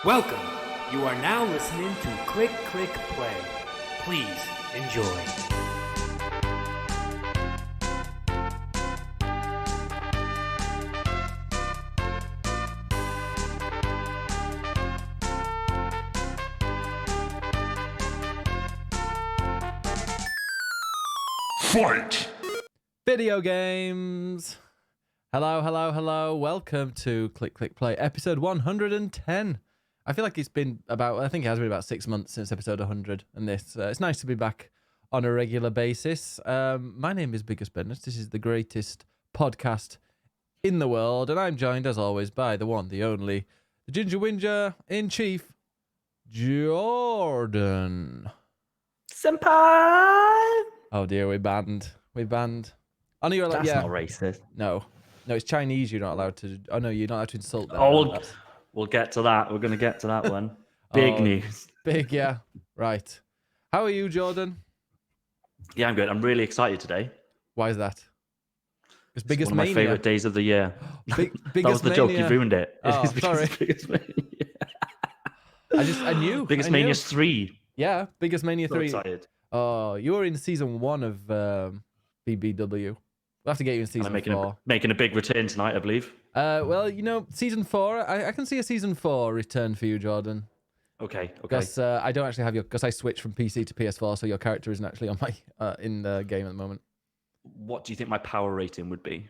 Welcome. You are now listening to Click Click Play. Please enjoy. Fight! Video games. Hello. Welcome to Click Click Play, episode 110. I feel like I think it has been about 6 months since episode 100, and it's nice to be back on a regular basis. My name is BiggusBennus. This is the greatest podcast in the world, and I'm joined, as always, by the one, the only, the Ginger Whinger in Chief, Jordan. Senpai! Oh dear, we banned. Oh, no, you're like, That's yeah. not racist. No, it's Chinese. You're not allowed to. Oh no, you're not allowed to insult them. Oh, we'll get to that. We're going to get to that one. Big news. Big, yeah. Right. How are you, Jordan? Yeah, I'm good. I'm really excited today. Why is that? It's It's biggest one of my mania. favorite days of the year. Biggest That was the joke. You mania. ruined it. Oh, It's because sorry. it's Biggest Mania. I knew. Biggest I knew. Mania's 3. Yeah, biggest mania So 3. excited. Oh, you were in season 1 of BBW. We'll have to get you in And season I'm 4. making a big return tonight, I believe. Well, season 4. I can see a season 4 return for you, Jordan. Okay. Because I don't actually have because I switched from PC to PS4, so your character isn't actually on my in the game at the moment. What do you think my power rating would be?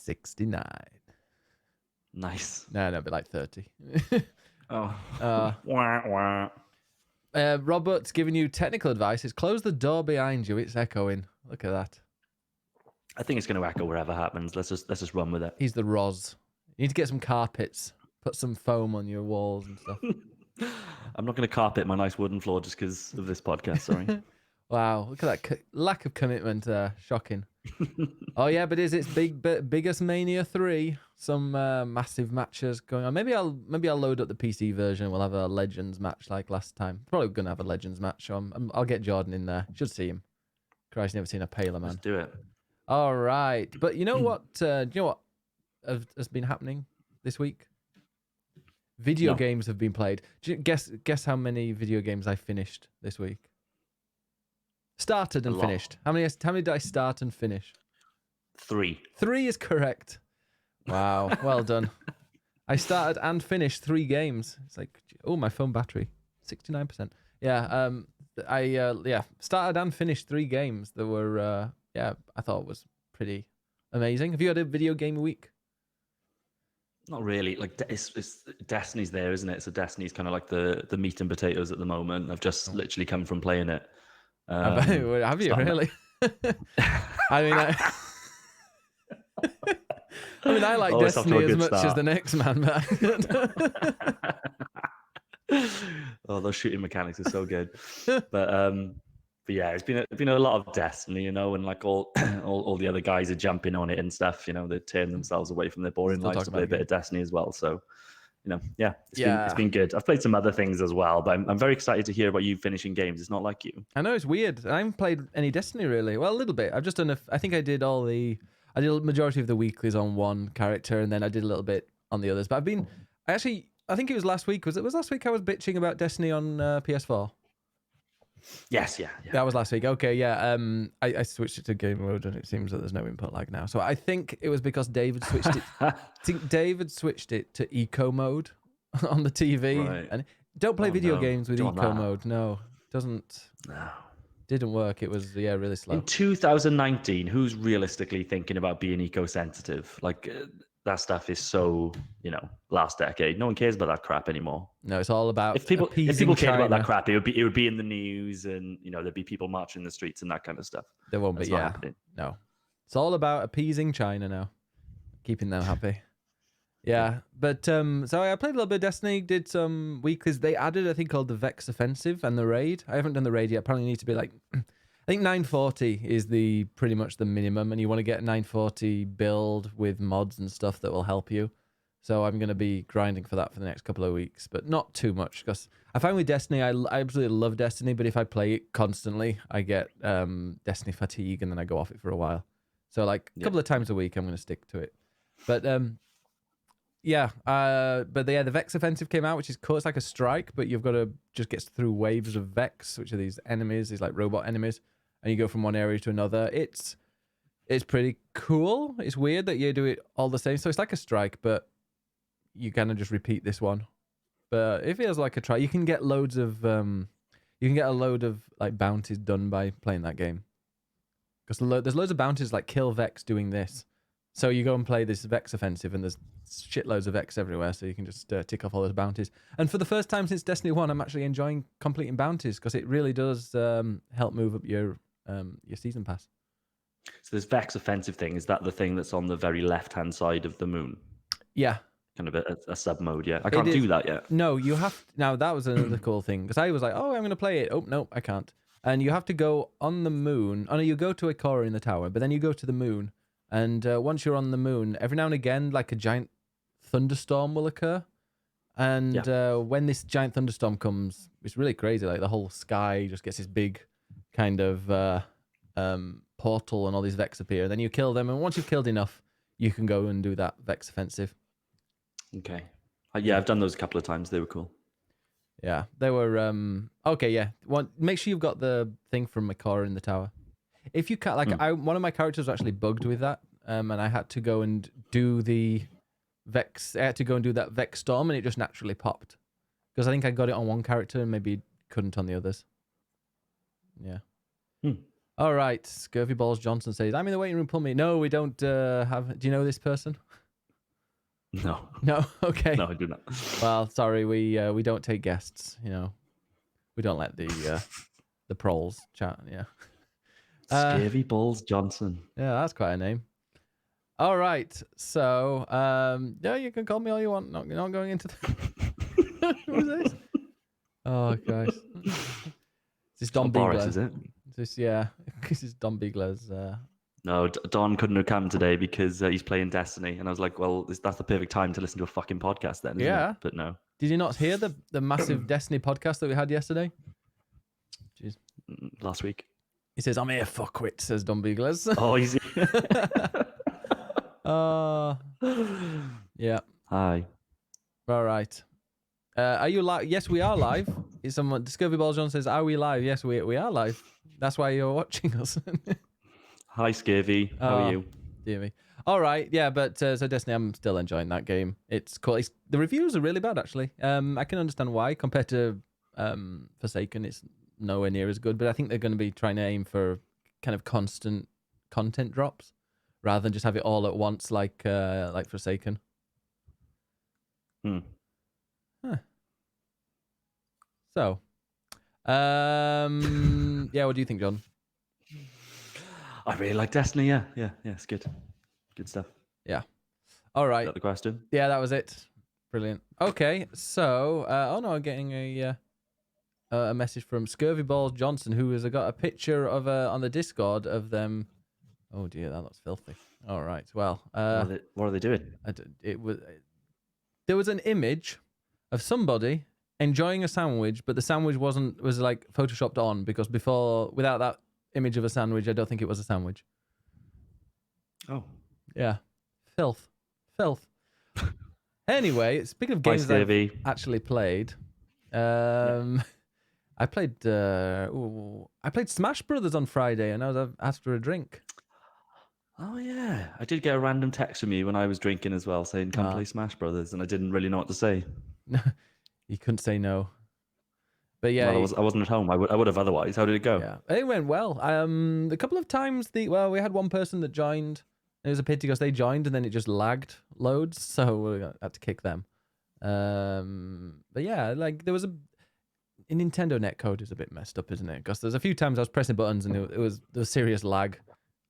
69. Nice. No, it'd be like 30. Oh. Uh, Wah. Robert's giving you technical advice. It's close the door behind you. It's echoing. Look at that. I think it's going to echo wherever happens. Let's just run with it. He's the Roz. You need to get some carpets. Put some foam on your walls and stuff. I'm not going to carpet my nice wooden floor just because of this podcast. Sorry. Wow, look at that lack of commitment. Shocking. Oh yeah, but it's biggest Mania 3. Some massive matches going on. Maybe I'll load up the PC version. We'll have a Legends match like last time. Probably gonna have a Legends match. So I'll get Jordan in there. Should see him. Christ, never seen a paler man. Let's do it. All right, but you know what? Has been happening this week? Video games have been played. Guess how many video games I finished this week? Started and finished. How many did I start and finish? 3. 3 is correct. Wow, well done. I started and finished 3 games. It's like, oh, my phone battery, 69%. Yeah, I started and finished 3 games that were I thought was pretty amazing. Have you had a video game week? Not really. Like it's Destiny's there, isn't it? So Destiny's kind of like the meat and potatoes at the moment. I've just literally come from playing it. Have you really? I mean, I like Destiny as much as the next man, but oh, those shooting mechanics are so good. But yeah, it's been a lot of Destiny, and like all the other guys are jumping on it and stuff. They turn themselves away from their boring lives to play a bit of Destiny as well. So, it's been good. I've played some other things as well, but I'm very excited to hear about you finishing games. It's not like you. I know, it's weird. I haven't played any Destiny really. Well, a little bit. I've just done I think I did a majority of the weeklies on one character, and then I did a little bit on the others. But I think it was last week. Was it last week I was bitching about Destiny on PS4? Yes, yeah. That was last week. Okay, yeah. I switched it to game mode, and it seems that there's no input lag now. So I think it was because David switched it. I think David switched it to eco mode on the TV. Right. And don't play video games with Don't eco want that. mode. No, doesn't. No. Didn't work. It was really slow. In 2019, who's realistically thinking about being eco-sensitive? Like that stuff is so, last decade. No one cares about that crap anymore. No, it's all about If people appeasing cared about China. that crap, it would be in the news, and there'd be people marching in the streets and that kind of stuff. There won't be. That's not Yeah, happening. no. It's all about appeasing China now, keeping them happy. Yeah, but so I played a little bit of Destiny, did some weeklies. They added a thing called the Vex Offensive and the raid. I haven't done the raid yet. Probably need to be like, I think 940 is pretty much the minimum, and you want to get a 940 build with mods and stuff that will help you. So I'm going to be grinding for that for the next couple of weeks, but not too much, because I find with Destiny, I absolutely love Destiny, but if I play it constantly, I get Destiny fatigue, and then I go off it for a while. So like a couple of times a week, I'm going to stick to it. But Yeah, but the Vex offensive came out, which is cool. It's like a strike, but you've got to just get through waves of Vex, which are these enemies, these like robot enemies, and you go from one area to another. It's pretty cool. It's weird that you do it all the same. So it's like a strike, but you kind of just repeat this one. But it feels like a try. You can get loads of you can get a load of like bounties done by playing that game. Because there's loads of bounties like kill Vex doing this. So you go and play this Vex offensive, and there's shitloads of Vex everywhere, so you can just tick off all those bounties. And for the first time since Destiny 1, I'm actually enjoying completing bounties, because it really does help move up your season pass. So this Vex offensive thing, is that the thing that's on the very left-hand side of the moon? Yeah. Kind of a sub-mode, yeah. I can't do that yet. No, you have to. Now, that was another cool thing, because I was like, oh, I'm going to play it. Oh, no, I can't. And you have to go on the moon. Oh, no, you go to Ikora in the tower, but then you go to the moon. And once you're on the moon, every now and again, like a giant thunderstorm will occur. And when this giant thunderstorm comes, it's really crazy. Like the whole sky just gets this big kind of portal, and all these Vex appear. Then you kill them, and once you've killed enough, you can go and do that Vex offensive. Okay. Yeah, I've done those a couple of times. They were cool. Yeah, they were... okay, yeah. Make sure you've got the thing from Ikora in the tower. If you can't... one of my characters was actually bugged with that, and I had to go and do the Vex... I had to go and do that Vex Storm, and it just naturally popped. Because I think I got it on one character, and maybe couldn't on the others. Yeah. All right. Scurvy Balls Johnson says, I'm in the waiting room, pull me. No, we don't have... Do you know this person? No. No? Okay. No, I do not. Well, sorry, we don't take guests, you know. We don't let the proles chat, yeah. Scurvy Balls Johnson. Yeah, that's quite a name. All right. So, yeah, you can call me all you want. Not going into the... Who's this? Oh, gosh. This is Don Boris, Biegler. is it? This is Don Biegler's... No, Don couldn't have come today because he's playing Destiny. And I was like, well, that's the perfect time to listen to a fucking podcast then, isn't it? But no. Did you not hear the massive Destiny podcast that we had yesterday? Jeez. Last week. He says, I'm here, fuckwit, says Don Biegler's. Oh, easy. Yeah. Hi. All right. Are you live? Yes, we are live. Is someone... Discovery Ball John says, are we live? Yes, we are live. That's why you're watching us. Hi, Scurvy. How are you? Dear me. All right, yeah, but so Destiny, I'm still enjoying that game. It's cool. The reviews are really bad, actually. I can understand why. Compared to Forsaken, it's nowhere near as good. But I think they're going to be trying to aim for kind of constant content drops, rather than just have it all at once, like Forsaken. Huh. So, yeah, what do you think, John? I really like Destiny, yeah, it's good. Good stuff. Yeah. All right. Is that the question? Yeah, that was it. Brilliant. Okay, so, oh no, I'm getting a message from Scurvy Balls Johnson, who has got a picture of on the Discord of them. Oh dear, that looks filthy. All right, well. What are they doing? There was an image of somebody enjoying a sandwich, but the sandwich was like photoshopped on, because without that image of a sandwich, I don't think it was a sandwich. Oh. Yeah. Filth. Anyway, speaking of games I've actually played, I played Smash Brothers on Friday, and I was after a drink. Oh yeah, I did get a random text from you when I was drinking as well, saying come play Smash Brothers, and I didn't really know what to say. You couldn't say no. But yeah, well, I wasn't at home. I would have otherwise. How did it go? Yeah, it went well. A couple of times we had one person that joined. It was a pity because they joined and then it just lagged loads, so we had to kick them. But yeah, like there was a Nintendo netcode is a bit messed up, isn't it? Because there's a few times I was pressing buttons and there was serious lag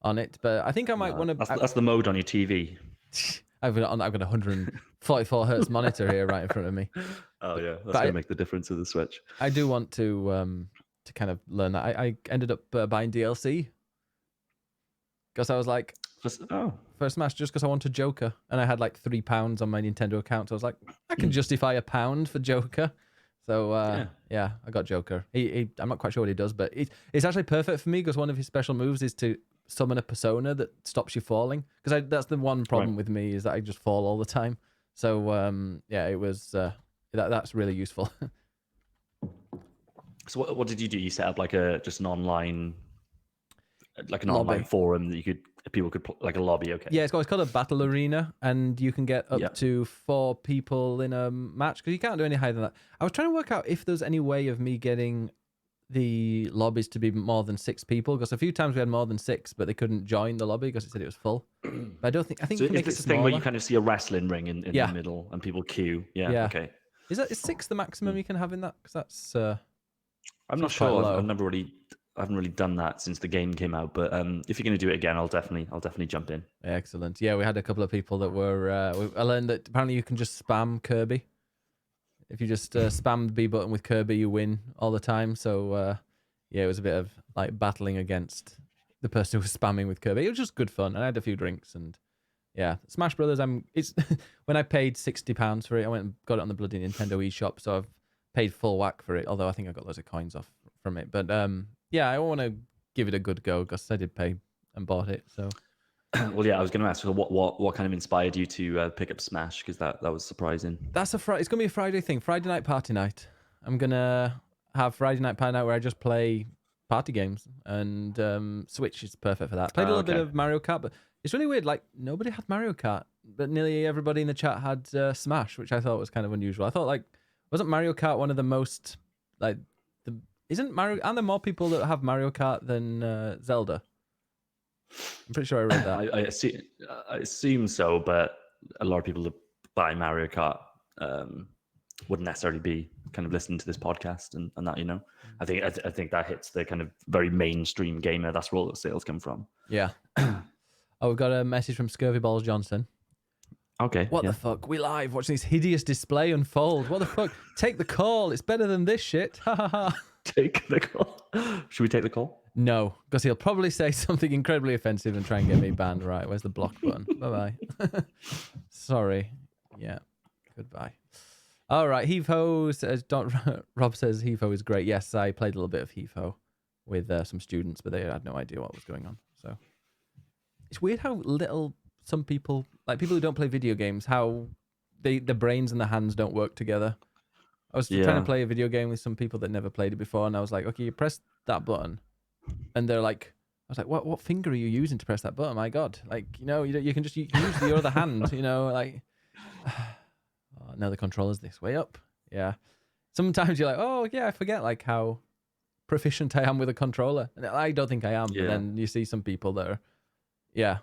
on it. But I think I might want to. That's the mode on your TV. I've got a 144 hertz monitor here right in front of me. Oh yeah, that's gonna make the difference of the Switch. I do want to kind of learn that. I ended up buying DLC because I was like, for Smash, just because I wanted Joker, and I had like £3 on my Nintendo account. So I was like, I can justify £1 for Joker. So yeah, I got Joker. I'm not quite sure what he does, but it's actually perfect for me because one of his special moves is to summon a persona that stops you falling. Because that's the one problem with me, is that I just fall all the time. So yeah, it was that's really useful. So what did you do? You set up like just an online, like an Lobby. online forum that people could like a lobby. Okay. Yeah, it's called a battle arena, and you can get up to 4 people in a match because you can't do any higher than that. I was trying to work out if there's any way of me getting the lobbies to be more than 6 people, because a few times we had more than 6, but they couldn't join the lobby because it said it was full. But I don't think. I think So you can is make this it the thing where you smaller. kind of see a wrestling ring in the middle and people queue? Yeah. Okay. Is 6 the maximum you can have in that? Because that's. I'm not sure. I haven't really done that since the game came out. But if you're going to do it again, I'll definitely jump in. Excellent. Yeah, we had a couple of people that were. I learned that apparently you can just spam Kirby. If you just spam the B button with Kirby, you win all the time. So yeah, it was a bit of like battling against the person who was spamming with Kirby. It was just good fun, and I had a few drinks, and yeah, Smash Brothers. It's when I paid £60 for it, I went and got it on the bloody Nintendo eShop, so I've paid full whack for it. Although I think I got loads of coins off from it, but yeah, I want to give it a good go because I did pay and bought it. So well, yeah, I was going to ask, so what kind of inspired you to pick up Smash? Because that was surprising. That's it's going to be a Friday thing. Friday night party night. I'm gonna have Friday night party night where I just play party games, and Switch is perfect for that. Played a little bit of Mario Kart, but it's really weird. Like nobody had Mario Kart, but nearly everybody in the chat had Smash, which I thought was kind of unusual. I thought like wasn't Mario Kart one of the most like isn't Mario? Aren't there more people that have Mario Kart than Zelda? I'm pretty sure I read that. I assume so, but a lot of people that buy Mario Kart wouldn't necessarily be kind of listening to this podcast and that, you know. I think that hits the kind of very mainstream gamer. That's where all the sales come from. Yeah. Oh, we've got a message from Scurvy Balls Johnson. Okay. What the fuck? We live watching this hideous display unfold. What the fuck? Take the call. It's better than this shit. Ha ha ha. Take the call. Should we take the call? No, because he'll probably say something incredibly offensive and try and get me banned. Right, where's the block button? Bye-bye. Sorry. Yeah. Goodbye. All right, Heave-Ho says, Rob says Heave-Ho is great. Yes, I played a little bit of Heave-Ho with some students, but they had no idea what was going on. So it's weird how little some people, like people who don't play video games, how the brains and the hands don't work together. I was trying to play a video game with some people that never played it before, and I was like, okay, you press that button, and they're like, I was like, what finger are you using to press that button? My God, like, you know, you can use your other hand, you know, like, oh, now the controller's this way up. Yeah. Sometimes you're like, oh yeah, I forget like how proficient I am with a controller. And I don't think I am, but then you see some people that are, yeah,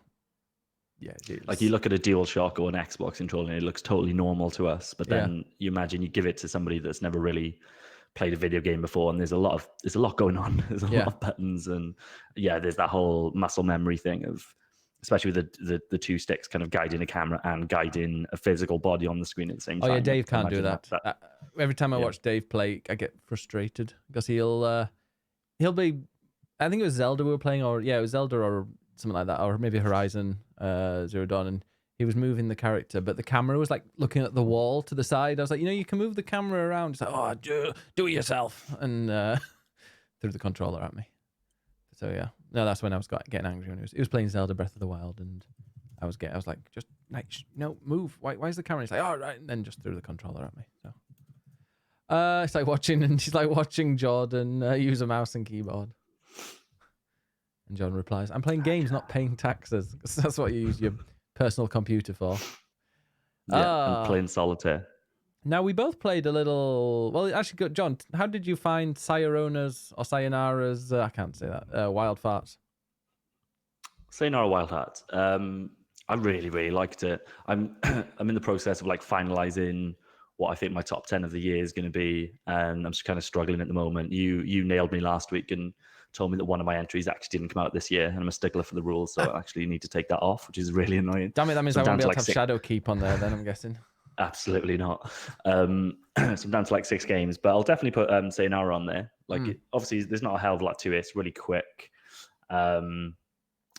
like you look at a DualShock or an Xbox controller and it looks totally normal to us, but then you imagine you give it to somebody that's never really played a video game before, and there's a lot going on. There's a lot of buttons, and there's that whole muscle memory thing of, especially with the 2 sticks kind of guiding a camera and guiding a physical body on the screen at the same time. Oh yeah, Dave can't do that. Every time I watch Dave play, I get frustrated because he'll be, I think it was Zelda we were playing, or it was Zelda or something like that, or maybe Horizon Zero Dawn, and he was moving the character, but the camera was like looking at the wall to the side. I was like, you can move the camera around. It's like, oh, do it yourself, and threw the controller at me. So yeah, no, that's when I was getting angry when he was playing Zelda Breath of the Wild, and I was like, just like, no, move. Why is the camera? He's like, oh, right, and then just threw the controller at me. So it's like watching Jordan use a mouse and keyboard. And John replies, I'm playing games, not paying taxes. That's what you use your personal computer for. Yeah, and playing solitaire. Now, we both played a little... Well, actually, John, how did you find Sayonara's, I can't say that, Wild Farts? Sayonara Wild Hearts. I really, really liked it. I'm in the process of like finalizing what I think my top 10 of the year is going to be, and I'm just kind of struggling at the moment. You nailed me last week and told me that one of my entries actually didn't come out this year, and I'm a stickler for the rules, so I actually need to take that off, which is really annoying. Damn it, that means I won't be able to have Shadow Keep on there then, I'm guessing. Absolutely not. So I'm down to like 6 games, but I'll definitely put Sayonara on there. Like, obviously, there's not a hell of a lot to it. It's really quick, but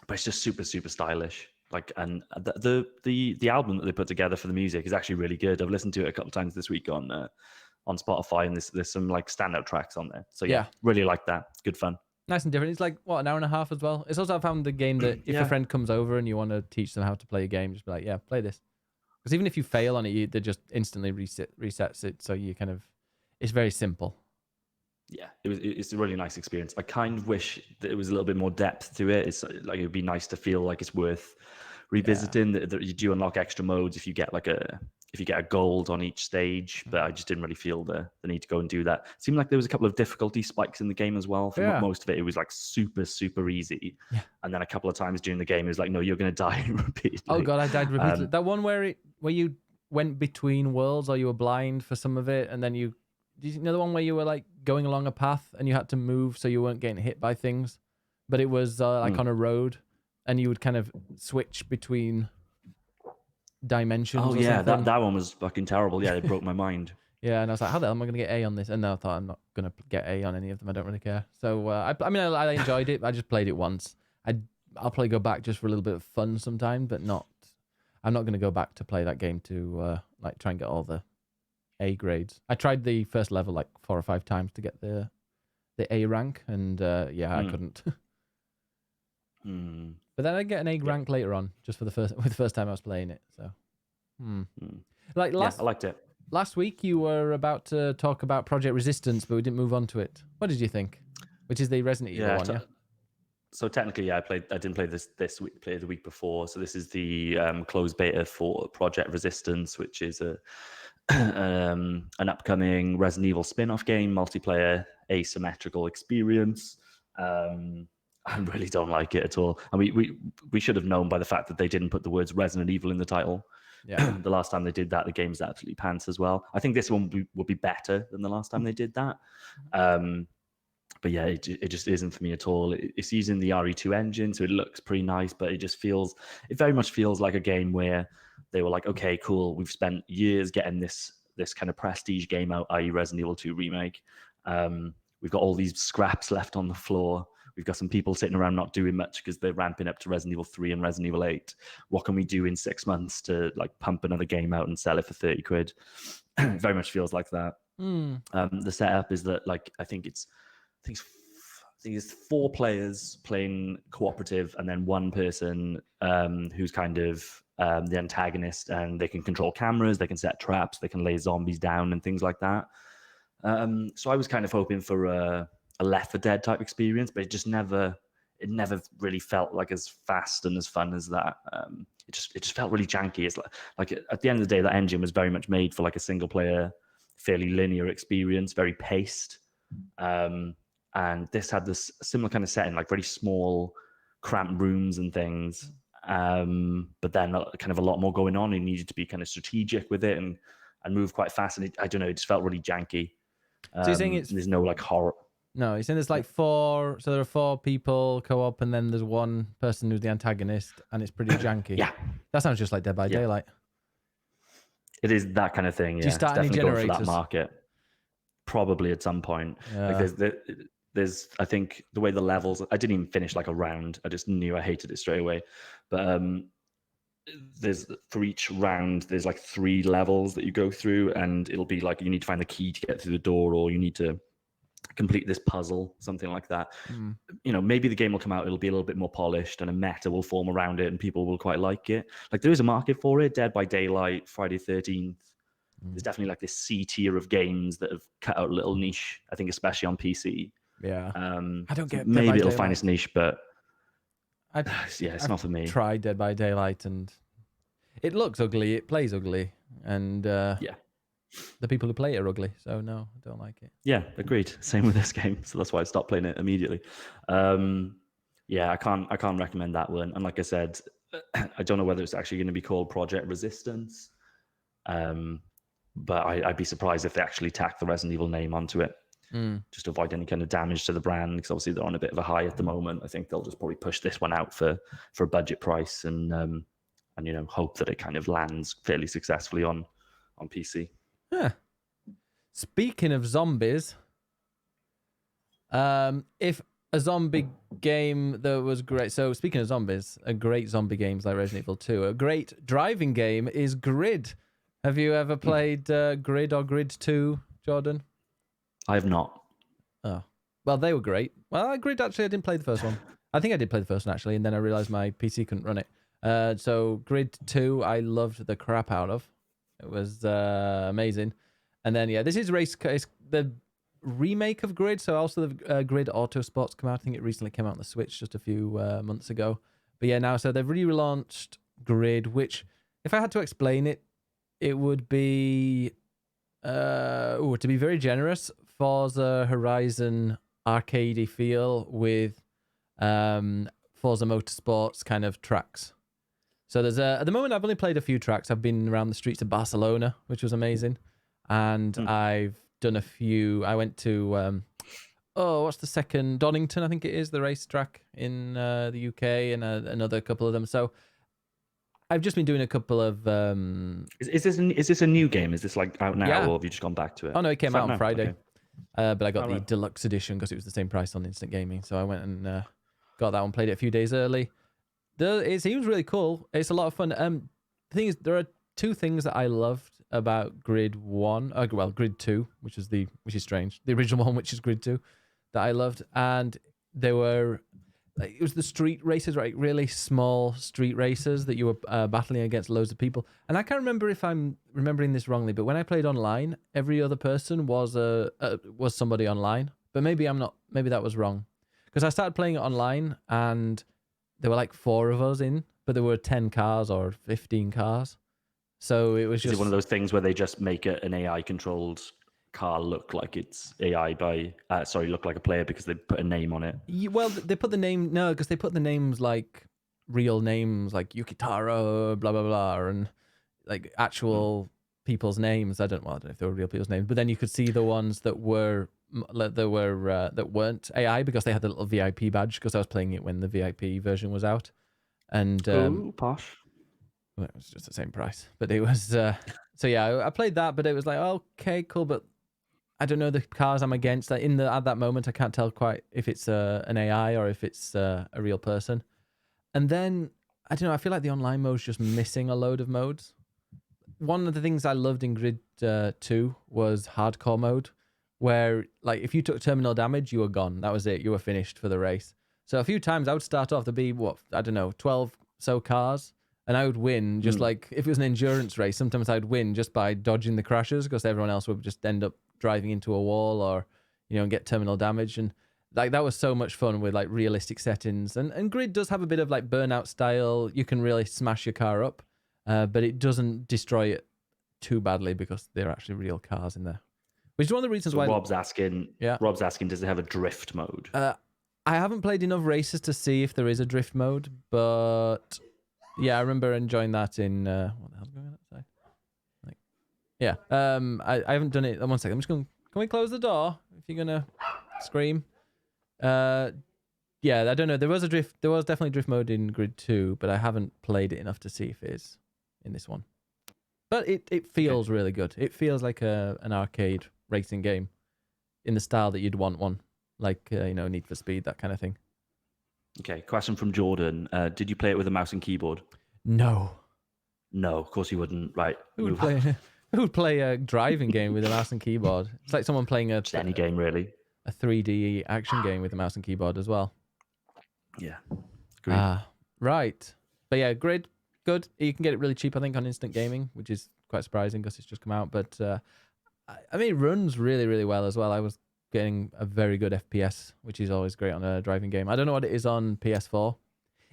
it's just super, super stylish. Like, and the album that they put together for the music is actually really good. I've listened to it a couple of times this week on Spotify, and there's some like standout tracks on there. So yeah, really like that. It's good fun. Nice and different. It's like, what, an hour and a half as well? It's also, I found the game that if a friend comes over and you want to teach them how to play a game, just be like, yeah, play this. Because even if you fail on it, they just instantly resets it. So you kind of, it's very simple. Yeah, it's a really nice experience. I kind of wish that it was a little bit more depth to it. It's like, it'd be nice to feel like it's worth revisiting. That you do unlock extra modes if you get if you get a gold on each stage, but I just didn't really feel the need to go and do that. It seemed like there was a couple of difficulty spikes in the game as well. For most of it, it was like super easy. Yeah. And then a couple of times during the game, it was like, no, you're going to die repeatedly. Oh God, I died repeatedly. That one where you went between worlds, or you were blind for some of it, and then did you know the one where you were like going along a path and you had to move so you weren't getting hit by things, but it was like on a road, and you would kind of switch between dimensions. Oh yeah, that one was fucking terrible. Yeah, it broke my mind. Yeah, and I was like, how the hell am I going to get A on this? And then I thought, I'm not going to get A on any of them. I don't really care. So I enjoyed it. I just played it once. I'll probably go back just for a little bit of fun sometime, but I'm not going to go back to play that game to like try and get all the A grades. I tried the first level like 4 or 5 times to get the A rank, and I couldn't. But then I get an A rank later on, just for the first time I was playing it. So, like I liked it. Last week you were about to talk about Project Resistance, but we didn't move on to it. What did you think? Which is the Resident Evil one, yeah? So technically, I didn't play this week. Played the week before. So this is the closed beta for Project Resistance, which is an upcoming Resident Evil spin-off game, multiplayer, asymmetrical experience. I really don't like it at all. And we should have known by the fact that they didn't put the words Resident Evil in the title. Yeah. The last time they did that, the game's absolutely pants as well. I think this one will be better than the last time they did that. But yeah, it just isn't for me at all. It's using the RE2 engine, so it looks pretty nice, but it very much feels like a game where they were like, okay, cool, we've spent years getting this kind of prestige game out, i.e. Resident Evil 2 Remake. We've got all these scraps left on the floor. We've got some people sitting around not doing much because they're ramping up to Resident Evil 3 and Resident Evil 8. What can we do in 6 months to like pump another game out and sell it for 30 quid? It very much feels like that. The setup is that like I think it's 4 players playing cooperative, and then one person who's kind of the antagonist, and they can control cameras, they can set traps, they can lay zombies down and things like that. So I was kind of hoping for a Left 4 Dead type experience, but it never really felt like as fast and as fun as that. It just felt really janky. It's like at the end of the day, that engine was very much made for like a single player, fairly linear experience, very paced. And this had this similar kind of setting, like very small, cramped rooms and things. But then kind of a lot more going on. You needed to be kind of strategic with it and move quite fast. And I don't know, it just felt really janky. So you're saying there's no like horror. No, you're saying there's like 4. So there are 4 people co-op, and then there's one person who's the antagonist, and it's pretty janky. Yeah, that sounds just like Dead by Daylight. It is that kind of thing. Yeah, do you start it's any definitely generators? Going for that market. Probably at some point. Yeah. Like there's I think the way the levels. I didn't even finish like a round. I just knew I hated it straight away. But there's for each round there's like 3 levels that you go through, and it'll be like you need to find the key to get through the door, or you need to complete this puzzle, something like that. You know, maybe the game will come out, it'll be a little bit more polished, and a meta will form around it, and people will quite like it. Like there is a market for it. Dead by Daylight, Friday 13th. There's definitely like this C tier of games that have cut out a little niche. I think especially on PC. Yeah. I don't get. Maybe it'll find its niche, but I've not for me. Tried Dead by Daylight, and it looks ugly. It plays ugly, and the people who play it are ugly. So no, I don't like it. Yeah, agreed. Same with this game. So that's why I stopped playing it immediately. I can't recommend that one. And like I said, I don't know whether it's actually going to be called Project Resistance. But I'd be surprised if they actually tack the Resident Evil name onto it, just to avoid any kind of damage to the brand, because obviously they're on a bit of a high at the moment. I think they'll just probably push this one out for a budget price, and hope that it kind of lands fairly successfully on PC. Yeah. Speaking of zombies, if a zombie game that was great. So speaking of zombies, a great zombie games like Resident Evil 2, a great driving game is Grid. Have you ever played Grid or Grid 2, Jordan? I have not. Oh, well, they were great. Well, Grid, actually, I didn't play the first one. I think I did play the first one, actually, and then I realized my PC couldn't run it. So Grid 2, I loved the crap out of. It was amazing. And then, yeah, this is it's the remake of Grid. So also the Grid Auto Sports come out. I think it recently came out on the Switch just a few months ago. But yeah, now, so they've relaunched Grid, which, if I had to explain it, it would be, to be very generous, Forza Horizon arcadey feel with Forza Motorsports kind of tracks. So there's at the moment I've only played a few tracks. I've been around the streets of Barcelona, which was amazing, and I've done a few. I went to what's the second, Donington, I think it is, the racetrack in the UK, and another couple of them. So I've just been doing a couple of. Is this a new game? Is this like out now, or have you just gone back to it? Oh no, it came out on Friday. Okay. But I got the deluxe edition because it was the same price on Instant Gaming. So I went and got that one, played it a few days early. It seems really cool. It's a lot of fun. The thing is, there are two things that I loved about Grid 1. Grid 2, which is strange. The original one, which is Grid 2, that I loved. And they were, it was the street races, right? Really small street races that you were battling against loads of people. And I can't remember if I'm remembering this wrongly, but when I played online, every other person was somebody online. But maybe I'm not. Maybe that was wrong, because I started playing it online and there were like 4 of us in, but there were 10 cars or 15 cars. So it was just. Is it one of those things where they just make an AI controlled car look like it's AI look like a player because they put a name on it? Well, they put the name, no, because they put the names like real names, like Yukitaro, blah, blah, blah, and like actual people's names. I don't know if they were real people's names, but then you could see the ones that weren't AI because they had the little VIP badge, because I was playing it when the VIP version was out. And posh. Well, it was just the same price, but it was so yeah, I played that, but it was like, okay, cool, but I don't know the cars I'm against. Like at that moment, I can't tell quite if it's an AI or if it's a real person. And then I don't know, I feel like the online mode's just missing a load of modes. One of the things I loved in Grid 2 was hardcore mode, where like if you took terminal damage, you were gone. That was it. You were finished for the race. So a few times I would start off to be 12 so cars, and I would win just like if it was an endurance race. Sometimes I'd win just by dodging the crashes, because everyone else would just end up driving into a wall or get terminal damage. And like that was so much fun with like realistic settings. And Grid does have a bit of like Burnout style. You can really smash your car up, but it doesn't destroy it too badly because they're actually real cars in there. Which is one of the reasons why Rob's asking, does it have a drift mode? I haven't played enough races to see if there is a drift mode, but yeah, I remember enjoying that in what the hell's going on outside? I haven't done it. 1 second. I'm just going. Can we close the door if you're gonna scream? I don't know. There was definitely drift mode in Grid 2, but I haven't played it enough to see if it is in this one. But it feels really good. It feels like an arcade racing game in the style that you'd want one, like Need for Speed, that kind of thing. Okay, question from Jordan. Did you play it with a mouse and keyboard? No, of course you wouldn't. Right. Who would play a driving game with a mouse and keyboard? It's like someone playing just any game really. A 3D action game with a mouse and keyboard as well. Yeah. Agreed. Right. But yeah, Grid, good. You can get it really cheap, I think, on Instant Gaming, which is quite surprising because it's just come out. But it runs really, really well as well. I was getting a very good FPS, which is always great on a driving game. I don't know what it is on PS4.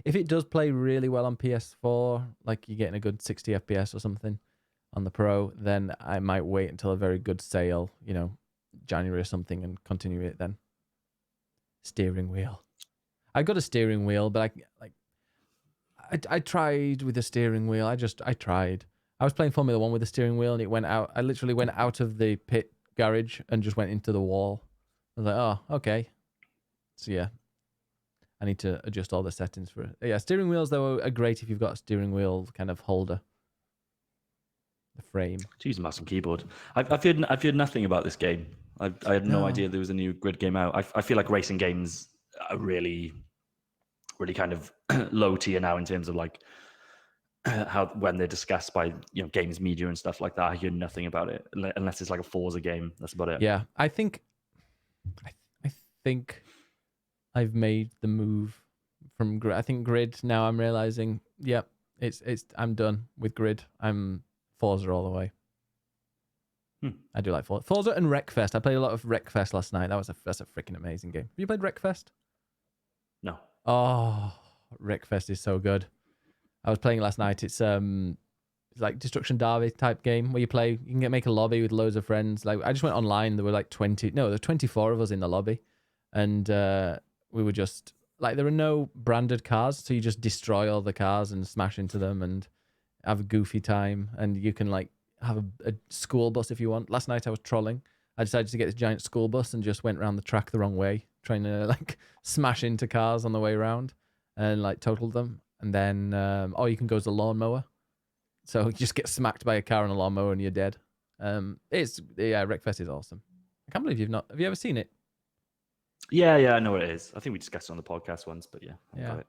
If it does play really well on PS4, like you're getting a good 60 FPS or something on the Pro, then I might wait until a very good sale, January or something, and continue it then. Steering wheel. I got a steering wheel, but I tried with the steering wheel. I tried. I was playing Formula 1 with the steering wheel, and it went out. I literally went out of the pit garage and just went into the wall. I was like, oh, okay. So yeah, I need to adjust all the settings for it. Yeah, steering wheels, though, are great if you've got a steering wheel kind of holder. The frame. To use mouse and keyboard. I've heard nothing about this game. I had no idea there was a new Grid game out. I feel like racing games are really, really kind of low tier now in terms of like when they're discussed by games media and stuff like that. I hear nothing about it unless it's like a Forza game. That's about it. Yeah, I think I've made the move from Grid. I think Grid now I'm realizing, yep, I'm done with Grid. I'm Forza all the way. I do like Forza and Wreckfest. I played a lot of Wreckfest last night. That's a freaking amazing game. Have you played Wreckfest? No. Oh, Wreckfest is so good. I was playing it last night. It's like Destruction Derby type game where you can make a lobby with loads of friends. Like I just went online. There were like 24 of us in the lobby, and we were just like, there are no branded cars, so you just destroy all the cars and smash into them and have a goofy time. And you can like have a school bus if you want. Last night I was trolling. I decided to get this giant school bus and just went around the track the wrong way, trying to like smash into cars on the way around and like totaled them. And then, you can go as a lawnmower. So you just get smacked by a car on a lawnmower and you're dead. Wreckfest is awesome. I can't believe have you ever seen it? Yeah, I know what it is. I think we discussed it on the podcast once, but yeah. Got it.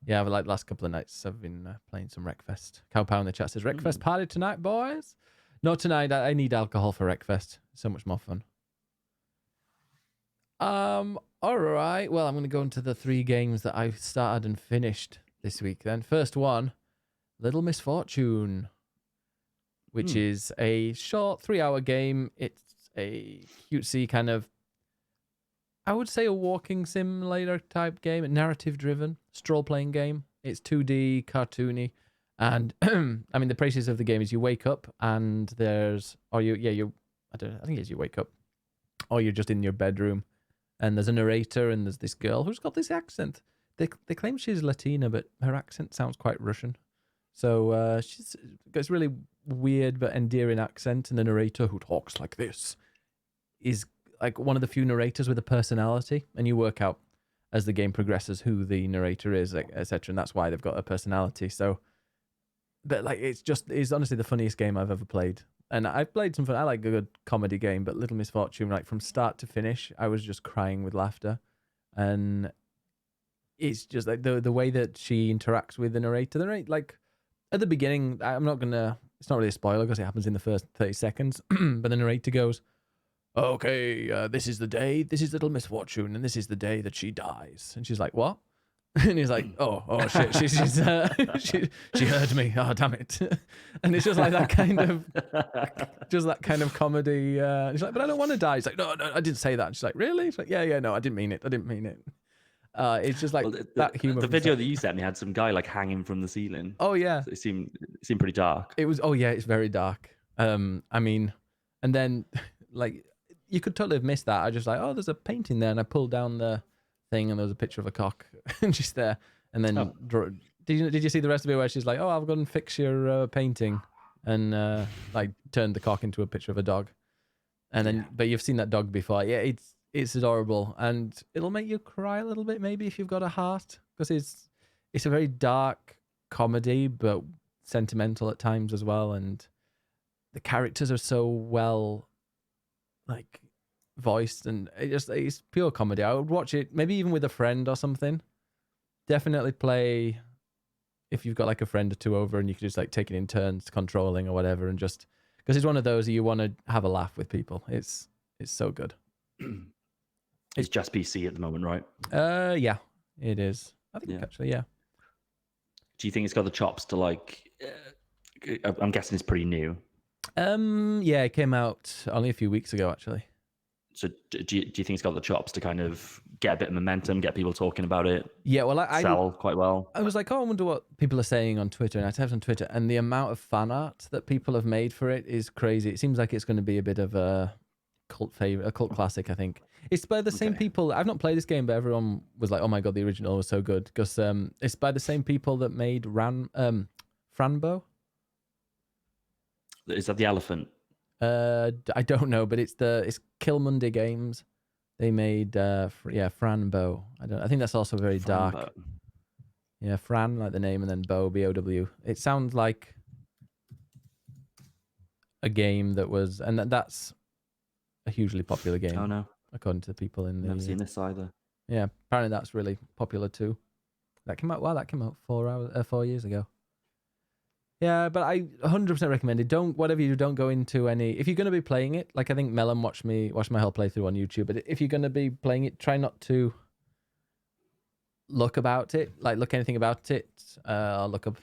Yeah, but like last couple of nights I've been playing some Wreckfest. Cowpow in the chat says, Wreckfest party tonight, boys? Not tonight. I need alcohol for Wreckfest. So much more fun. All right. Well, I'm going to go into the 3 games that I started and finished this week then. First one, Little Misfortune, which is a short 3-hour game. It's a cutesy kind of, I would say, a walking simulator type game, a narrative driven stroll playing game. It's 2D, cartoony. And I mean, the process of the game is you wake up and I think it's you wake up or you're just in your bedroom and there's a narrator and there's this girl who's got this accent. They claim she's Latina, but her accent sounds quite Russian. So she's got this really weird but endearing accent, and the narrator, who talks like this, is like one of the few narrators with a personality, and you work out as the game progresses who the narrator is, etc. And that's why they've got a personality. So, but like it's honestly the funniest game I've ever played. And I've played some fun. I like a good comedy game, but Little Misfortune, like from start to finish, I was just crying with laughter. And it's just like the way that she interacts with the narrator. The narrator, like at the beginning, it's not really a spoiler because it happens in the first 30 seconds, but the narrator goes, okay, this is Little Misfortune, and this is the day that she dies. And she's like, what? And he's like, oh shit, she heard me. Oh, damn it. And it's just like that kind of comedy. He's like, but I don't want to die. He's like, no, I didn't say that. And she's like, really? He's like, yeah, no, I didn't mean it. It's just like that humor. The video that you sent me had some guy like hanging from the ceiling. Oh yeah. So it seemed pretty dark. It was, it's very dark. I mean, and then like you could totally have missed that. I just like, there's a painting there, and I pulled down the thing and there was a picture of a cock and she's there, and then did you see the rest of it where she's like, I'll go and fix your painting, and like turned the cock into a picture of a dog, and then but you've seen that dog before. It's adorable, and it'll make you cry a little bit maybe if you've got a heart, because it's a very dark comedy but sentimental at times as well, and the characters are so well like voiced, and it's pure comedy. I would watch it maybe even with a friend or something. Definitely play if you've got like a friend or two over and you could just like take it in turns controlling or whatever, and just because it's one of those you want to have a laugh with people. It's so good. It's just PC at the moment, right? Yeah, it is. I think actually, yeah. Do you think it's got the chops to like? I'm guessing it's pretty new. Yeah, it came out only a few weeks ago actually. So do you think it's got the chops to kind of get a bit of momentum, get people talking about it? Yeah, well, I sell quite well. I was like, I wonder what people are saying on Twitter, and I typed on Twitter, and the amount of fan art that people have made for it is crazy. It seems like it's going to be a bit of a cult favorite, a cult classic. I think it's by the same people. I've not played this game, but everyone was like, "Oh my god, the original was so good," because it's by the same people that made Franbo. Is that the elephant? I don't know, but it's Killmundi Games. They made Franbo. I think that's also very dark. Yeah, Fran, like the name, and then Bo, B-O-W. It sounds like a game that was, and that's a hugely popular game. Oh no, according to the people in the. I've never seen this either. Yeah, apparently that's really popular too. That came out 4 years ago. Yeah, but I 100% recommend it. Don't go into any. If you're going to be playing it, like I think Melon watched my whole playthrough on YouTube. But if you're going to be playing it, try not to look anything about it, or look up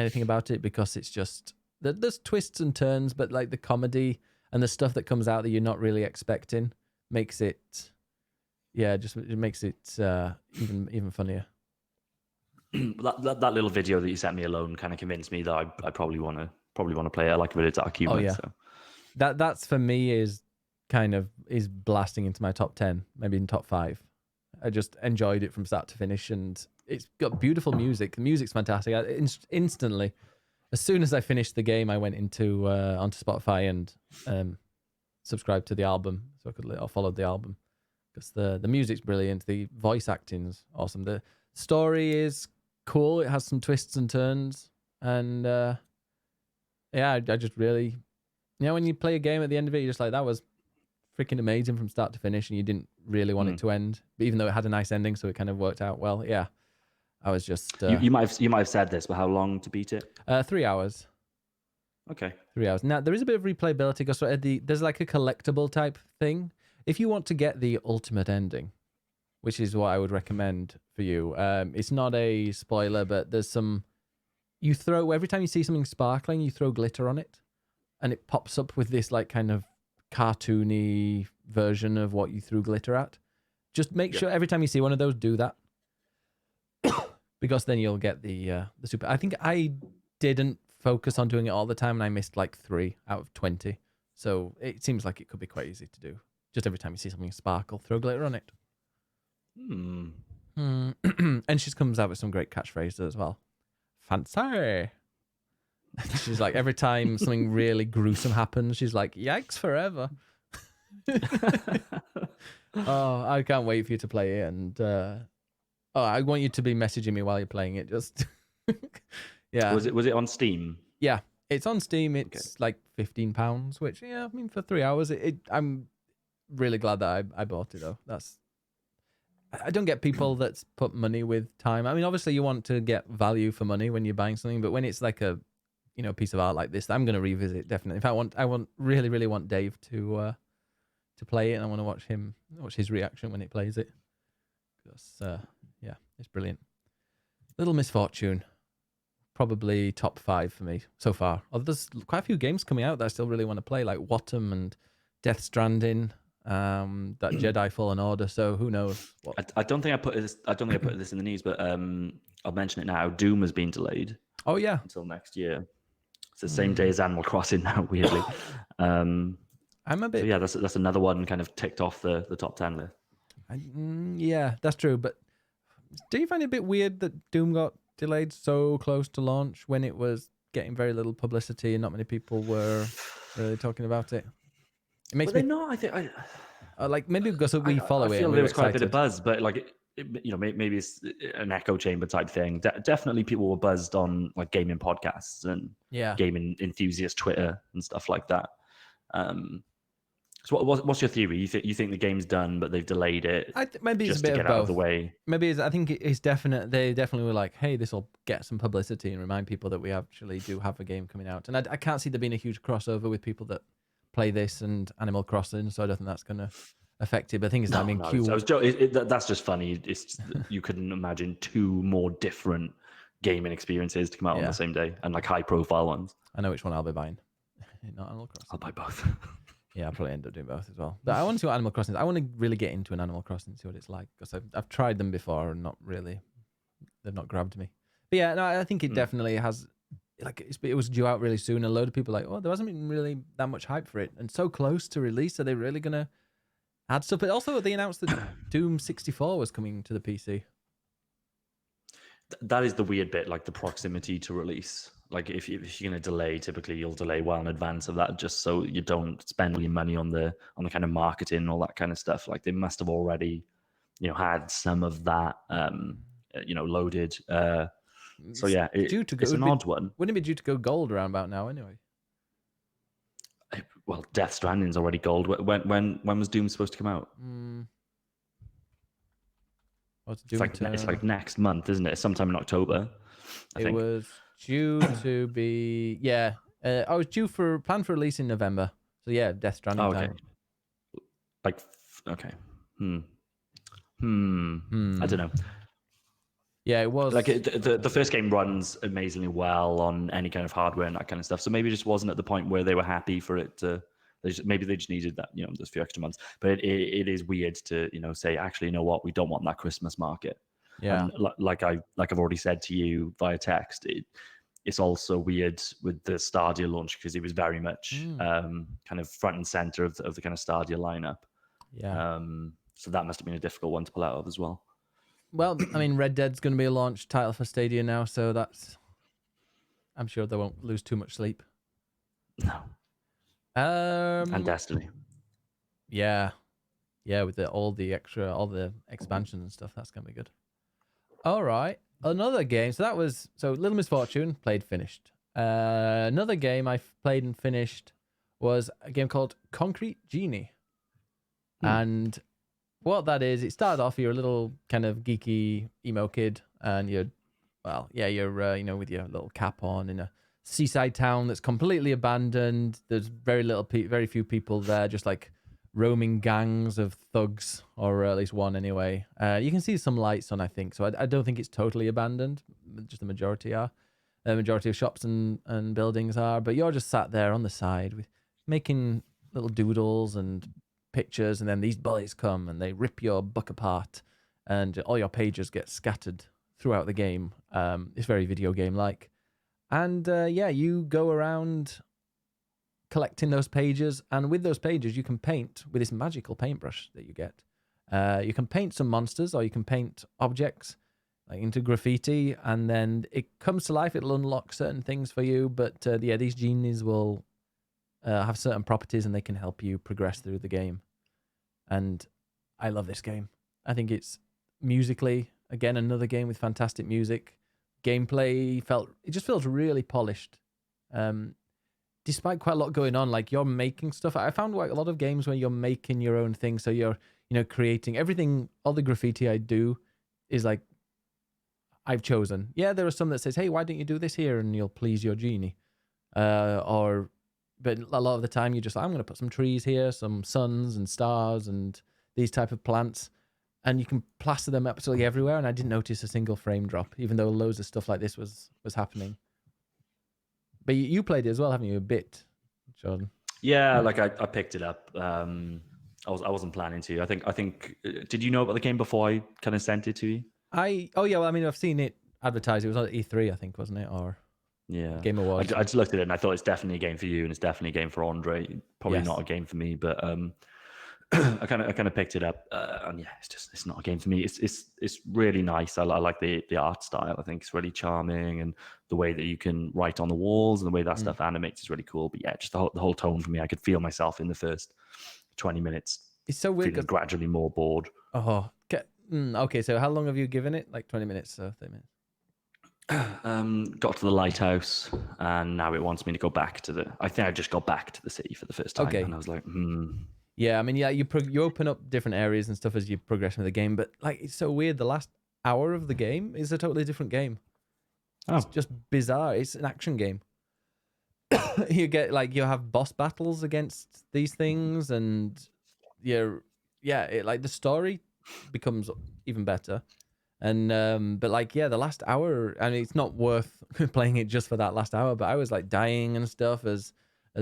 anything about it because it's just there's twists and turns, but like the comedy and the stuff that comes out that you're not really expecting makes it, it makes it even funnier. that little video that you sent me alone kind of convinced me that I probably want to play it. I like a bit of Dark Humor. Oh yeah, so. that's for me is blasting into my top 10, maybe in top 5. I just enjoyed it from start to finish, and it's got beautiful music. The music's fantastic. Instantly, as soon as I finished the game, I went onto Spotify and subscribed to the album, so I followed the album because the music's brilliant. The voice acting's awesome. The story is cool. It has some twists and turns, and I just really, when you play a game at the end of it, you're just like, that was freaking amazing from start to finish, and you didn't really want it to end, but even though it had a nice ending, so it kind of worked out well. Yeah, I was just you might have said this, but how long to beat it? 3 hours. Okay, 3 hours. Now there is a bit of replayability because there's like a collectible type thing. If you want to get the ultimate ending, which is what I would recommend for you, it's not a spoiler, but there's some. You throw every time you see something sparkling, you throw glitter on it, and it pops up with this like kind of cartoony version of what you threw glitter at. Just make sure every time you see one of those, do that, because then you'll get the super. I think I didn't focus on doing it all the time, and I missed like 3 out of 20. So it seems like it could be quite easy to do. Just every time you see something sparkle, throw glitter on it. And she comes out with some great catchphrases as well. Fancy. She's like, every time something really gruesome happens, she's like, yikes forever. Oh, I can't wait for you to play it. And I want you to be messaging me while you're playing it. Just yeah. Was it on Steam? Yeah, it's on Steam. It's like £15, which I mean for 3 hours, I'm really glad that I bought it though. I don't get people that put money with time. I mean, obviously you want to get value for money when you're buying something, but when it's like a piece of art like this, I'm going to revisit definitely. In fact, I really want Dave to play it, and I want to watch his reaction when he plays it. Because it's brilliant. Little Misfortune, probably top 5 for me so far. Although there's quite a few games coming out that I still really want to play, like Wattam and Death Stranding, that Jedi Fallen Order. So who knows? I don't think I put this in the news, but I'll mention it now. Doom has been delayed. Oh yeah, until next year. It's the same day as Animal Crossing now, weirdly. I'm a bit. So yeah, that's another one kind of ticked off the top 10 list. Yeah, that's true. But do you find it a bit weird that Doom got delayed so close to launch when it was getting very little publicity and not many people were really talking about it? It makes me not. I think like maybe because we follow it. I feel there was quite a bit of buzz, but like maybe it's an echo chamber type thing. Definitely, people were buzzed on like gaming podcasts and gaming enthusiast Twitter and stuff like that. So what's your theory? You think the game's done, but they've delayed it? Maybe it's just a bit to get of out both. of the way. Maybe I think it's definite. They definitely were like, hey, this will get some publicity and remind people that we actually do have a game coming out. And I can't see there being a huge crossover with people that play this and Animal Crossing, so I don't think that's going to affect it. But I think it's that's just funny. It's you couldn't imagine 2 more different gaming experiences to come out on the same day, and like high profile ones. I know which one I'll be buying. Not Animal Crossing. I'll buy both. Yeah, I'll probably end up doing both as well. But I want to see what Animal Crossing is. I want to really get into an Animal Crossing and see what it's like, because I've tried them before and they've not grabbed me. But yeah, no, I think it definitely has. Like it was due out really soon, and a load of people are like, oh, there hasn't been really that much hype for it, and so close to release. Are they really gonna add stuff? But also, they announced that Doom 64 was coming to the PC. That is the weird bit, like the proximity to release. Like if you're going to delay, typically you'll delay well in advance of that, just so you don't spend all your money on the kind of marketing and all that kind of stuff. Like they must have already, had some of that, loaded. So yeah, it's an odd one. Wouldn't it be due to go gold around about now anyway? Well, Death Stranding's already gold. When was Doom supposed to come out? It's like next month, isn't it? Sometime in October. I think. Was due to be I was planned for release in November. So yeah, Death Stranding. Oh, okay. Time. Like okay. I don't know. Yeah, it was. Like the first game runs amazingly well on any kind of hardware and that kind of stuff. So maybe it just wasn't at the point where they were happy for it to. Maybe they just needed that, those few extra months. But it is weird to say, actually, you know what, we don't want that Christmas market. Yeah. And like I've already said to you via text, it's also weird with the Stadia launch because it was very much kind of front and center of the kind of Stadia lineup. Yeah. So that must have been a difficult one to pull out of as well. Well, I mean, Red Dead's going to be a launch title for Stadia now, so I'm sure they won't lose too much sleep. No. And Destiny. Yeah. Yeah, with all the expansions and stuff, that's going to be good. All right. Another game. So Little Misfortune, played, finished. Another game I played and finished was a game called Concrete Genie. And what that is, it started off, you're a little kind of geeky emo kid, and you're with your little cap on in a seaside town that's completely abandoned. There's very few people there, just like roaming gangs of thugs, or at least one anyway. You can see some lights on, I think, so I don't think it's totally abandoned. Just the majority are. The majority of shops and buildings are, but you're just sat there on the side making little doodles and pictures, and then these bullies come and they rip your book apart, and all your pages get scattered throughout the game. It's very video game like, and you go around collecting those pages, and with those pages you can paint with this magical paintbrush that you get. You can paint some monsters, or you can paint objects like into graffiti, and then it comes to life. It'll unlock certain things for you, but these genies will have certain properties, and they can help you progress through the game. And I love this game. I think it's musically, again, another game with fantastic music. Gameplay just feels really polished. Despite quite a lot going on, like you're making stuff. I found like a lot of games where you're making your own thing. So you're, creating everything. All the graffiti I do is like I've chosen. Yeah, there are some that says, hey, why don't you do this here? And you'll please your genie. But a lot of the time you're just like, I'm going to put some trees here, some suns and stars and these type of plants. And you can plaster them absolutely everywhere. And I didn't notice a single frame drop, even though loads of stuff like this was happening. But you played it as well, haven't you? A bit, Jordan. Yeah, like I picked it up. I wasn't planning to. I think. Did you know about the game before I kind of sent it to you? I've seen it advertised. It was on E3, I think, wasn't it? Or Game Awards. I just looked at it and I thought it's definitely a game for you, and it's definitely a game for Andre. Probably not a game for me, but I kind of picked it up, and yeah, it's not a game for me. It's really nice. I like the art style. I think it's really charming, and the way that you can write on the walls and the way that stuff animates is really cool. But yeah, just the whole tone for me. I could feel myself in the first 20 minutes. It's so weird. Feeling gradually more bored. Okay. So how long have you given it? Like 20 minutes, 30 minutes. Got to the lighthouse, and now it wants me to go back to I think I just got back to the city for the first time, and I was like, Yeah, I mean, you open up different areas and stuff as you progress with the game, but like it's so weird. The last hour of the game is a totally different game. It's just bizarre. It's an action game. You have boss battles against these things, and the story becomes even better. And the last hour, I mean, it's not worth playing it just for that last hour, but I was like dying and stuff as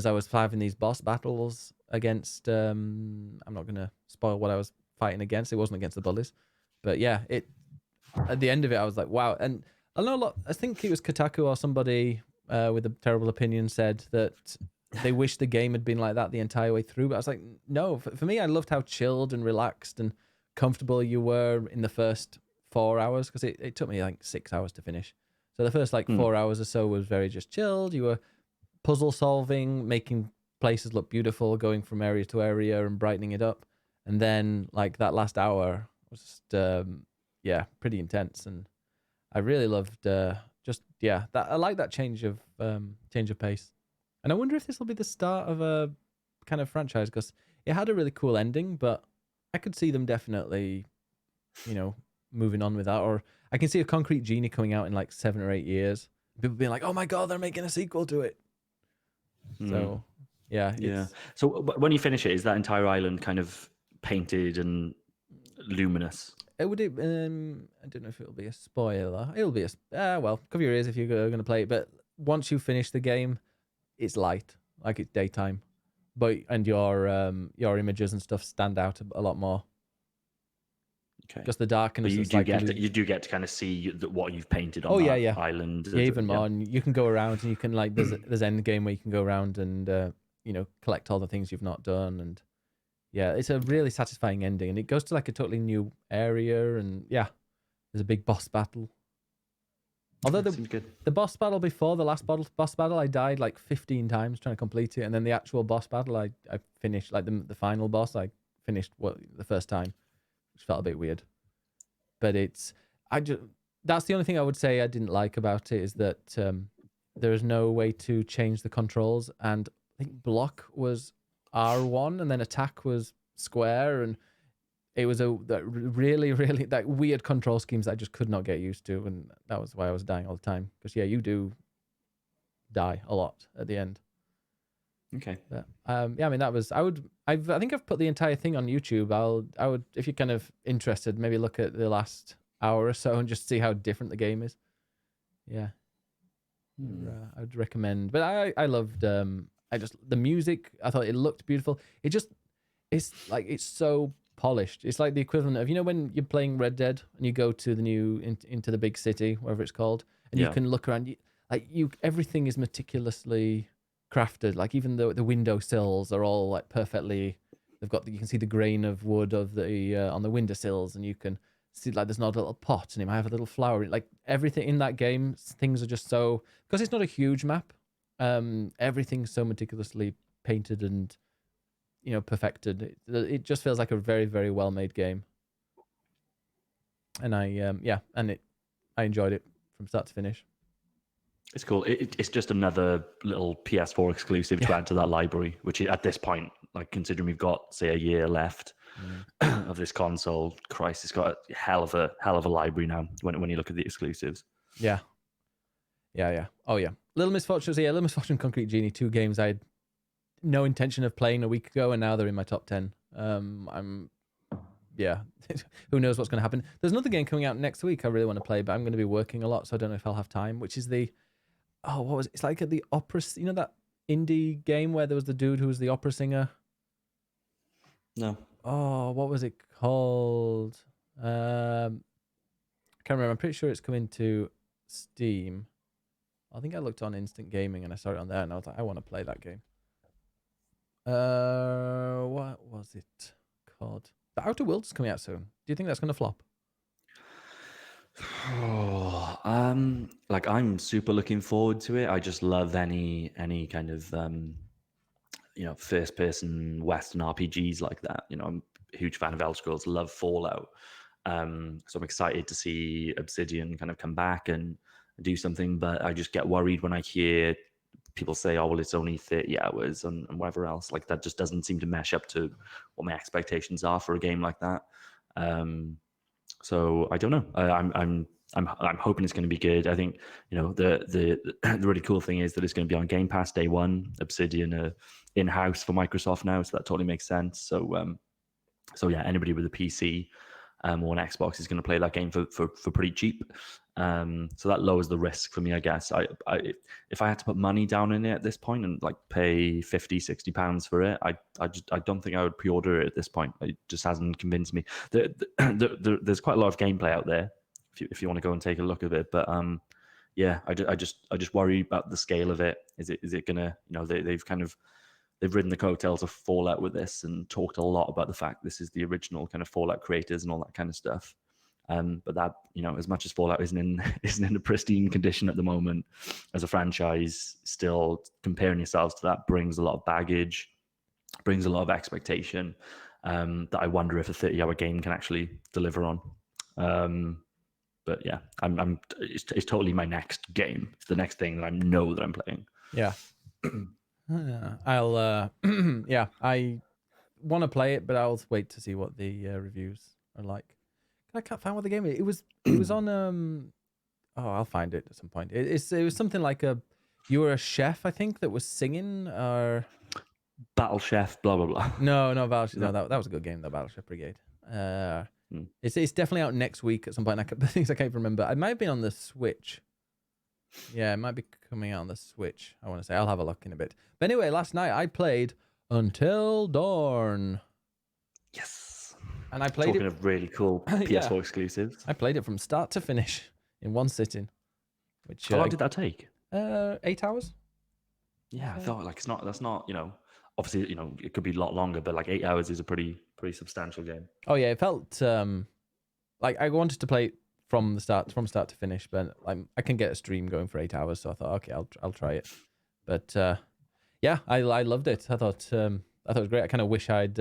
I was having these boss battles against I'm not gonna spoil what I was fighting against. It wasn't against the bullies, but yeah, at the end of it I was like, wow. And I think it was Kotaku or somebody with a terrible opinion said that they wish the game had been like that the entire way through, but I was like, no, for me, I loved how chilled and relaxed and comfortable you were in the first 4 hours, because it took me like 6 hours to finish. So the first 4 hours or so was very just chilled. You were puzzle solving, making places look beautiful, going from area to area and brightening it up. And then that last hour was just, pretty intense. And I really loved I like that change of pace. And I wonder if this will be the start of a kind of franchise, because it had a really cool ending, but I could see them definitely, moving on with that. Or I can see a Concrete Genie coming out in 7 or 8 years. People being like, oh my God, they're making a sequel to it. So, yeah. So when you finish it, is that entire island kind of painted and luminous? would it? I don't know if it'll be a spoiler. It'll be well, cover your ears if you're going to play it. But once you finish the game, it's light, like it's daytime, and your images and stuff stand out a lot more. Okay. Just the darkness. But you do get to kind of see what you've painted on that island. Yeah, even more. And you can go around and you can there's end game where you can go around and collect all the things you've not done. And yeah, it's a really satisfying ending. And it goes to like a totally new area. And yeah, there's a big boss battle. Although the boss battle before the last boss battle, I died like 15 times trying to complete it. And then the actual boss battle, I finished, like the final boss, I finished the first time, which felt a bit weird. But that's the only thing I would say I didn't like about it, is that there is no way to change the controls. And I think block was R1 and then attack was square. And it was that really, really that weird control schemes that I just could not get used to. And that was why I was dying all the time. Because yeah, you do die a lot at the end. Okay. But, yeah, I mean, I think I've put the entire thing on YouTube. I would, if you're kind of interested, maybe look at the last hour or so and just see how different the game is. Yeah. I would recommend, but I loved, the music, I thought it looked beautiful. It's so polished. It's like the equivalent of, when you're playing Red Dead and you go to the into the big city, whatever it's called, and you can look around, everything is meticulously crafted. Like even the window sills are all like perfectly. You can see the grain of wood of the on the window sills, and you can see like there's not a little pot, and it might have a little flower. Like everything in that game, things are just so, because it's not a huge map. Everything's so meticulously painted and perfected. It just feels like a very, very well made game. And I enjoyed it from start to finish. It's cool. It's just another little PS4 exclusive to add to that library, which at this point, like considering we've got say a year left of this console, Christ, it's got a hell of a library now. When you look at the exclusives, yeah. Oh yeah, Little Misfortune, Concrete Genie, 2 games I had no intention of playing a week ago, and now they're in my top 10. Who knows what's going to happen? There's another game coming out next week I really want to play, but I'm going to be working a lot, so I don't know if I'll have time. Which is what was it? It's like at the opera, that indie game where there was the dude who was the opera singer. No. Oh, what was it called? I can't remember. I'm pretty sure it's coming to Steam. I think I looked on Instant Gaming and I saw it on there, and I was like, I want to play that game. What was it called? The Outer Worlds is coming out soon. Do you think that's going to flop? I'm super looking forward to it. I just love any kind of first person Western RPGs like that. I'm a huge fan of Elder Scrolls, love Fallout. So I'm excited to see Obsidian kind of come back and do something, but I just get worried when I hear people say, oh, well, it's only 30 hours and whatever else. Like that just doesn't seem to mesh up to what my expectations are for a game like that. So I don't know. I'm hoping it's going to be good. I think the really cool thing is that it's going to be on Game Pass day one. Obsidian in-house for Microsoft now, so that totally makes sense. So yeah, anybody with a PC or an Xbox is going to play that game for pretty cheap. So that lowers the risk for me, I guess. If I had to put money down in it at this point and like pay 50, 60 pounds for it, I don't think I would pre-order it at this point. It just hasn't convinced me. There's quite a lot of gameplay out there if you want to go and take a look at it. But yeah, I just worry about the scale of it. Is it gonna, they've ridden the coattails of Fallout with this and talked a lot about the fact this is the original kind of Fallout creators and all that kind of stuff. But that, as much as Fallout isn't in a pristine condition at the moment, as a franchise, still comparing yourselves to that brings a lot of baggage, brings a lot of expectation that I wonder if a 30-hour game can actually deliver on. But yeah, it's totally my next game. It's the next thing that I know that I'm playing. Yeah. I'll I want to play it, but I'll wait to see what the reviews are like. I can't find what the game is. It was on I'll find it at some point. It was something like you were a chef, I think, that was singing, or Battle Chef, blah blah blah. No, Battle Chef. No, that was a good game, the Battle Chef Brigade. It's definitely out next week at some point. Things I can't remember. It might have been on the Switch. Yeah, it might be coming out on the Switch. I want to say I'll have a look in a bit. But anyway, last night I played Until Dawn. Yes. And I played Talking of really cool PS4 exclusives. I played it from start to finish in one sitting. Which how long did that take? 8 hours. Yeah, I thought like that's not, obviously, it could be a lot longer, but like 8 hours is a pretty substantial game. Oh yeah, it felt like I wanted to play it from start to finish, but I can get a stream going for 8 hours, so I thought, okay, I'll try it. But yeah, I loved it. I thought it was great. I kind of wish I'd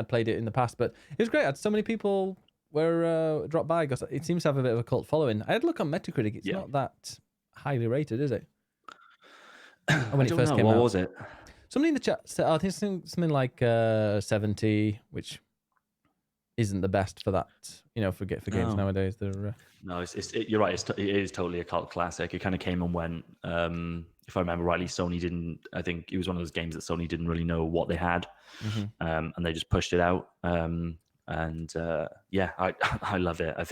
played it in the past, but it was great. So many people were dropped by because it seems to have a bit of a cult following. I had a look on Metacritic. It's not that highly rated, is it? When it first came out. What was it? Somebody in the chat said, I think something like 70, which isn't the best for that, for games nowadays. They're no, you're right. It is totally a cult classic. It kind of came and went. If I remember rightly, Sony didn't. I think it was one of those games that Sony didn't really know what they had, and they just pushed it out. Yeah, I love it. I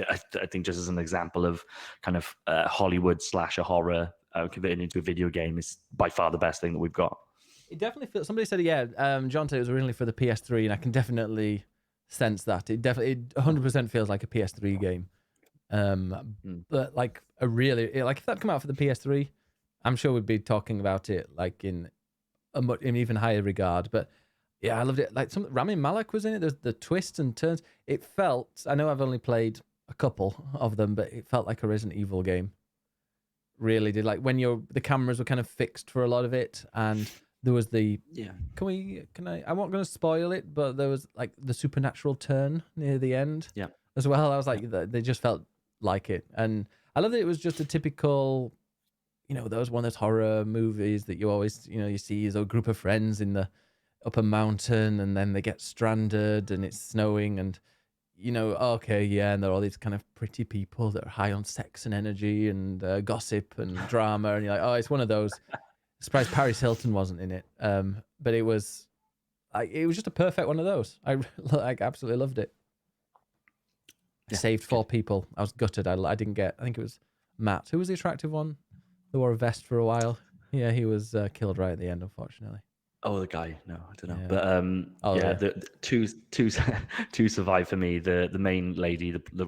think just as an example of kind of Hollywood slasher horror converted into a video game is by far the best thing that we've got. It definitely feels. Somebody said, John said it was originally for the PS3, and I can definitely sense that. It 100% feels like a PS3 game. But like a really if that come out for the PS3, I'm sure we'd be talking about it like in an even higher regard. But yeah, I loved it. Like Rami Malek was in it. There's the twists and turns. It felt. I know I've only played a couple of them, but it felt like a Resident Evil game. Really did. Like when the cameras were kind of fixed for a lot of it, and there was the Can I? I'm not going to spoil it, but there was like the supernatural turn near the end. Yeah. As well, I was like, they just felt like it, and I love that it was just a typical. There was one of those horror movies that you always, you see as a group of friends in the up a mountain, and then they get stranded, and it's snowing, and and there are all these kind of pretty people that are high on sex and energy and gossip and drama, and you're like, oh, it's one of those. Surprised Paris Hilton wasn't in it, but it was just a perfect one of those. I absolutely loved it. I saved 4 people. I was gutted. I didn't get. I think it was Matt. Who was the attractive one? Who wore a vest for a while. Yeah, he was killed right at the end, unfortunately. Oh, the guy. No, I don't know. But the two survived for me. The main lady, the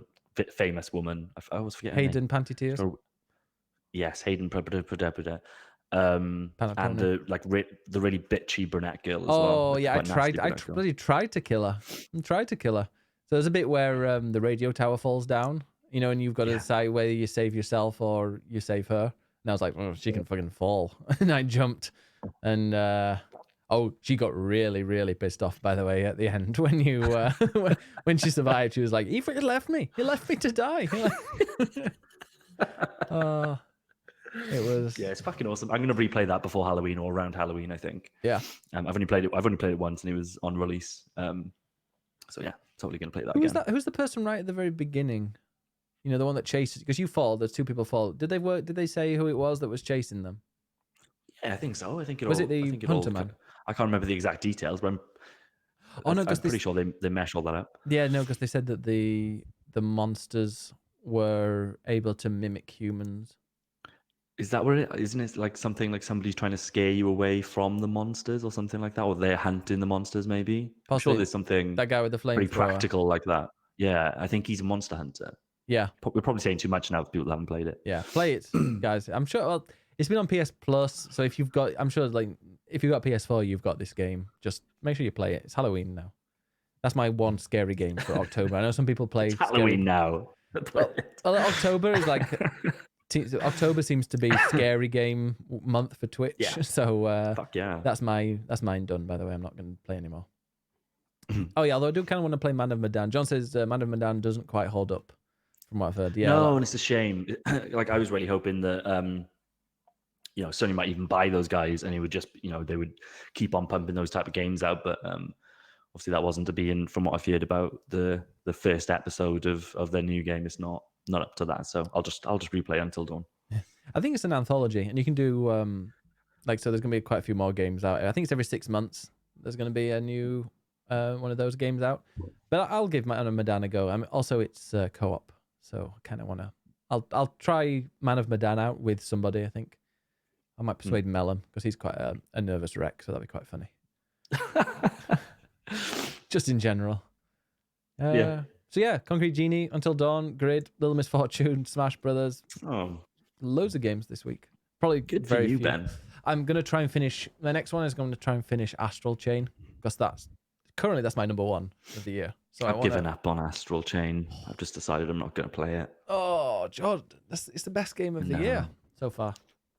famous woman. I always forget her name. Hayden Pantytears. Yes, Hayden Prada. And the really bitchy brunette girl as well. Oh yeah, I really tried to kill her. So there's a bit where the radio tower falls down, and you've got to decide whether you save yourself or you save her. And I was like, she can fucking fall. And I jumped. And she got really, really pissed off, by the way, at the end when you when she survived. She was like, you left me. You left me to die. It was. Yeah, it's fucking awesome. I'm gonna replay that before Halloween or around Halloween, I think. Yeah. I've only played it once, and it was on release. So yeah, totally gonna play that again. Who's the person right at the very beginning? The one that chases, because you fall. There's 2 people fall. Did they say who it was that was chasing them? Yeah, I think so. I think was it the hunter man? I can't remember the exact details, but I'm pretty sure they mesh all that up. Yeah, no, because they said that the monsters were able to mimic humans. Is that what isn't it like something like somebody's trying to scare you away from the monsters or something like that, or they're hunting the monsters? Maybe. I'm sure there's something. That guy with the flame. Pretty practical like that. Yeah, I think he's a monster hunter. Yeah, we're probably saying too much now for people that haven't played it. Yeah, play it, guys. I'm sure. Well, it's been on PS Plus, so if you've got, I'm sure, if you've got PS4, you've got this game. Just make sure you play it. It's Halloween now. That's my one scary game for October. I know some people play. It's Halloween now. Well, October is like. October seems to be scary game month for Twitch. Yeah. So fuck yeah. That's mine done. By the way, I'm not going to play anymore. Oh yeah, although I do kind of want to play Man of Medan. John says Man of Medan doesn't quite hold up. From what I've heard, yeah. No, and it's a shame. Like I was really hoping that Sony might even buy those guys, and it would just they would keep on pumping those type of games out. But obviously that wasn't to be. And from what I've heard about the first episode of their new game, it's not up to that. So I'll just replay Until Dawn. Yeah. I think it's an anthology, and you can do so. There's going to be quite a few more games out. I think it's every 6 months. There's going to be a new one of those games out. But I'll give Man of Medan a go. I mean, also it's co-op, so I kind of want to. I'll try Man of Medan out with somebody. I think I might persuade Mellum because he's quite a nervous wreck, so that'd be quite funny. Just in general. Yeah. So yeah, Concrete Genie, Until Dawn, Grid, Little Misfortune, Smash Brothers. Oh, Loads of games this week. Probably good very for you, few. Ben. I'm gonna try and finish. The next one is going to try and finish Astral Chain because that's my number one of the year. So I've given up on Astral Chain. I've just decided I'm not going to play it. Oh, John, it's the best game of the year so far.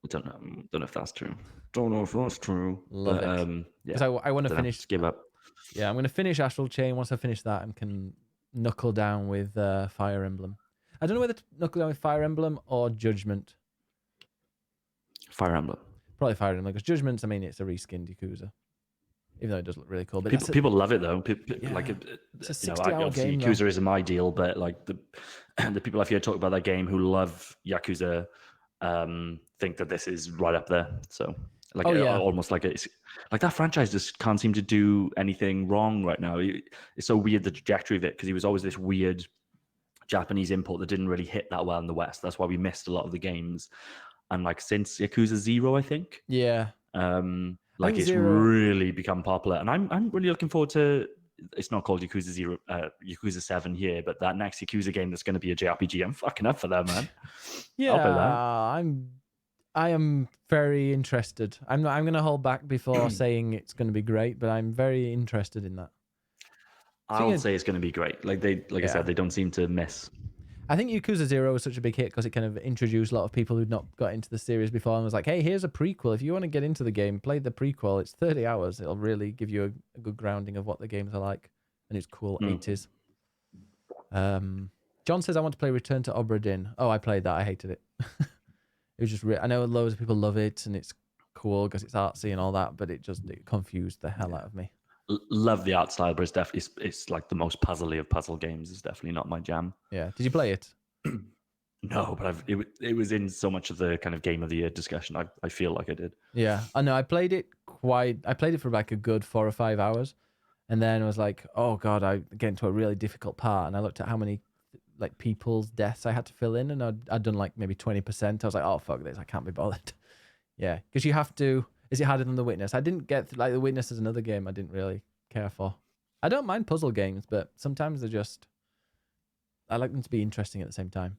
I don't know if that's true. Don't know if that's true. Love it. Yeah. Because I want to finish. Just give up. Yeah, I'm going to finish Astral Chain. Once I finish that, I can knuckle down with Fire Emblem. I don't know whether to knuckle down with Fire Emblem or Judgment. Fire Emblem. Probably Fire Emblem because Judgment, I mean, it's a reskinned Yakuza. Even though it does look really cool. But people love it though. It's a 60-hour obviously game. Yakuza isn't my deal, but like the people I've heard talk about that game who love Yakuza think that this is right up there. So almost like it's like that franchise just can't seem to do anything wrong right now. It's so weird the trajectory of it because he was always this weird Japanese import that didn't really hit that well in the West. That's why we missed a lot of the games. And like since Yakuza 0, I think. Yeah. Like it's really become popular, and I'm really looking forward to. It's not called Yakuza 0, Yakuza 7 here, but that next Yakuza game that's going to be a JRPG. I'm fucking up for that, man. Yeah, I'll play that. I am very interested. I'm going to hold back before saying it's going to be great, but I'm very interested in that. I'll say it's going to be great. Like I said, they don't seem to miss. I think Yakuza 0 was such a big hit because it kind of introduced a lot of people who'd not got into the series before and was like, hey, here's a prequel. If you want to get into the game, play the prequel. It's 30 hours. It'll really give you a good grounding of what the games are like. And it's cool 80s. John says, I want to play Return to Obra Dinn. Oh, I played that. I hated it. It was just I know loads of people love it and it's cool because it's artsy and all that, but it confused the hell out of me. Love the art style, but it's definitely it's like the most puzzly of puzzle games. It's definitely not my jam. Yeah. Did you play it? No, but it was in so much of the kind of game of the year discussion. I feel like I did. Yeah. I know. I played it for like a good 4 or 5 hours, and then I was like, oh god, I get into a really difficult part, and I looked at how many like people's deaths I had to fill in, and I'd done like maybe 20%. I was like, oh fuck this, I can't be bothered. Yeah, because you have to. Is it harder than The Witness? I didn't get like The Witness as another game I didn't really care for. I don't mind puzzle games, but sometimes I like them to be interesting at the same time.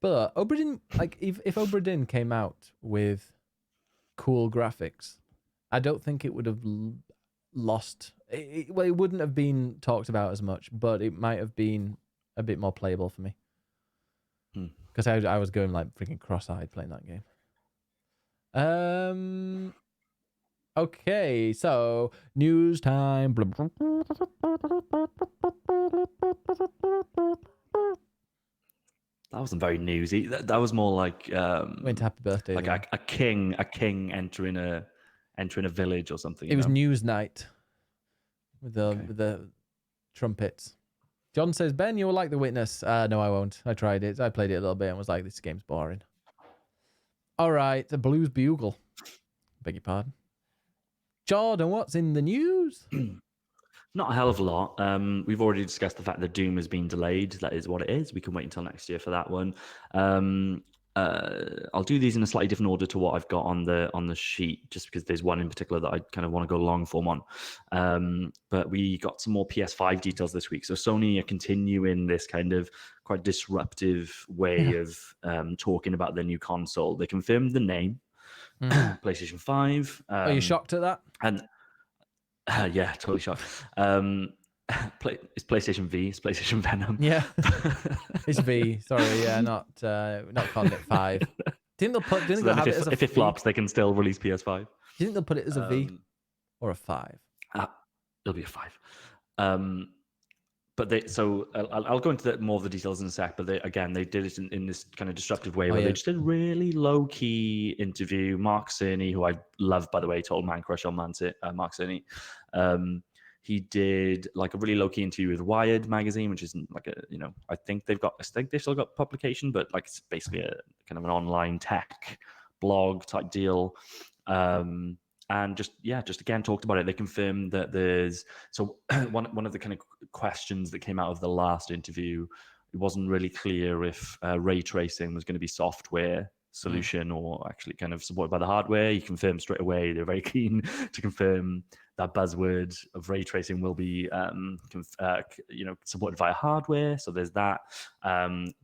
But Obra Dinn, like if Obra Dinn came out with cool graphics, I don't think it would have lost. It wouldn't have been talked about as much, but it might have been a bit more playable for me. Because I was going like freaking cross-eyed playing that game. Okay, so news time. That wasn't very newsy. That was more like went to Happy Birthday. Like a king entering a village or something. It was news night with the trumpets. John says, Ben, you'll like The Witness. No, I won't. I tried it. I played it a little bit and was like, this game's boring. All right, the Blues Bugle. Beg your pardon. Jordan, what's in the news? Not a hell of a lot. We've already discussed the fact that Doom has been delayed. That is what it is. We can wait until next year for that one. I'll do these in a slightly different order to what I've got on the sheet, just because there's one in particular that I kind of want to go long form on. But we got some more PS5 details this week. So Sony are continuing this kind of quite disruptive way of talking about their new console. They confirmed the name, PlayStation 5. Are you shocked at that? And yeah, totally shocked. It's PlayStation V. It's PlayStation Venom. Yeah, it's V. Sorry, yeah, not calling it 5. Do you think they'll put? Do you think they'll have it as a if it flops, they can still release PS5. Do you think they'll put it as a V or a 5? It'll be a 5. But I'll go into more of the details in a sec. But they did it in this kind of disruptive way where they just did a really low key interview. Mark Cerny, who I love by the way, total man crush on Mark Cerny. He did like a really low key interview with Wired magazine, which isn't like I think they've still got publication, but like it's basically a kind of an online tech blog type deal. And and just again talked about it. They confirmed that there's one of the kind of questions that came out of the last interview. It wasn't really clear if ray tracing was going to be software solution or actually kind of supported by the hardware. He confirmed straight away they're very keen to confirm that buzzword of ray tracing will be supported via hardware. So there's that.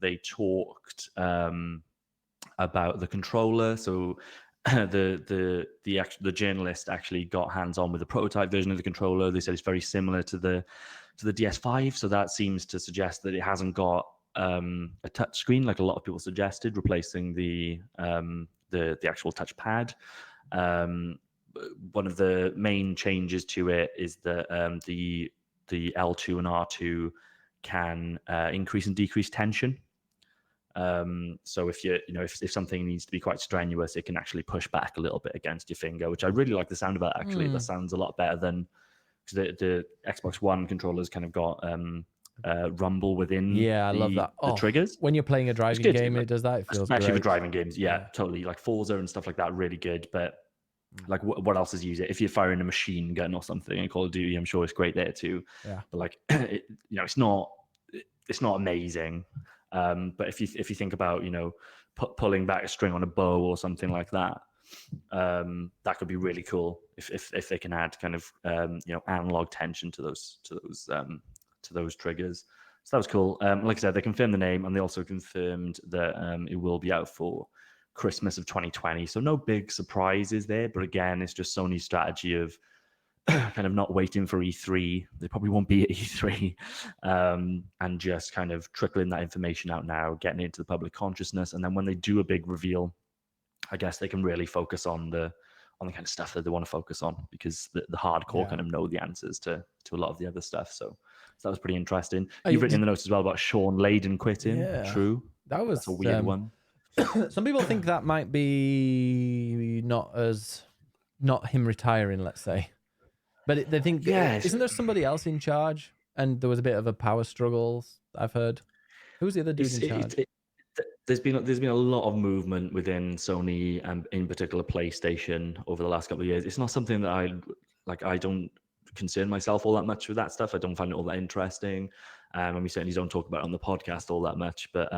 They talked about the controller. So the journalist actually got hands on with the prototype version of the controller. They said it's very similar to the DS5. So that seems to suggest that it hasn't got a touch screen like a lot of people suggested, replacing the actual touchpad. One of the main changes to it is that the L2 and R2 can increase and decrease tension. So if something needs to be quite strenuous, it can actually push back a little bit against your finger, which I really like the sound of that. Actually, that sounds a lot better than because the Xbox One controllers kind of got rumble within. Yeah, I love that. The triggers when you're playing a driving game, it does that. It feels especially great. for driving games. Yeah, totally. Like Forza and stuff like that, really good. But like, what else is use it? If you're firing a machine gun or something in Call of Duty, I'm sure it's great there too. Yeah. But like, it's not amazing. But if you think about pulling back a string on a bow or something like that, that could be really cool if they can add kind of analog tension to those triggers. So that was cool. Like I said, they confirmed the name and they also confirmed that it will be out for Christmas of 2020. So no big surprises there, but again, it's just Sony's strategy of kind of not waiting for E3. They probably won't be at E3, and just kind of trickling that information out now, getting it into the public consciousness, and then when they do a big reveal, I guess they can really focus on the kind of stuff that they want to focus on, because the hardcore kind of know the answers to a lot of the other stuff. So that was pretty interesting. You've written in the notes as well about Sean Layden quitting. Yeah, True. That's a weird one. Some people think that might be not him retiring, let's say. But they think, isn't there somebody else in charge? And there was a bit of a power struggle, I've heard. Who's the other dude in charge? There's been a lot of movement within Sony and in particular PlayStation over the last couple of years. It's not something that I don't concern myself all that much with that stuff. I don't find it all that interesting. And we certainly don't talk about it on the podcast all that much. But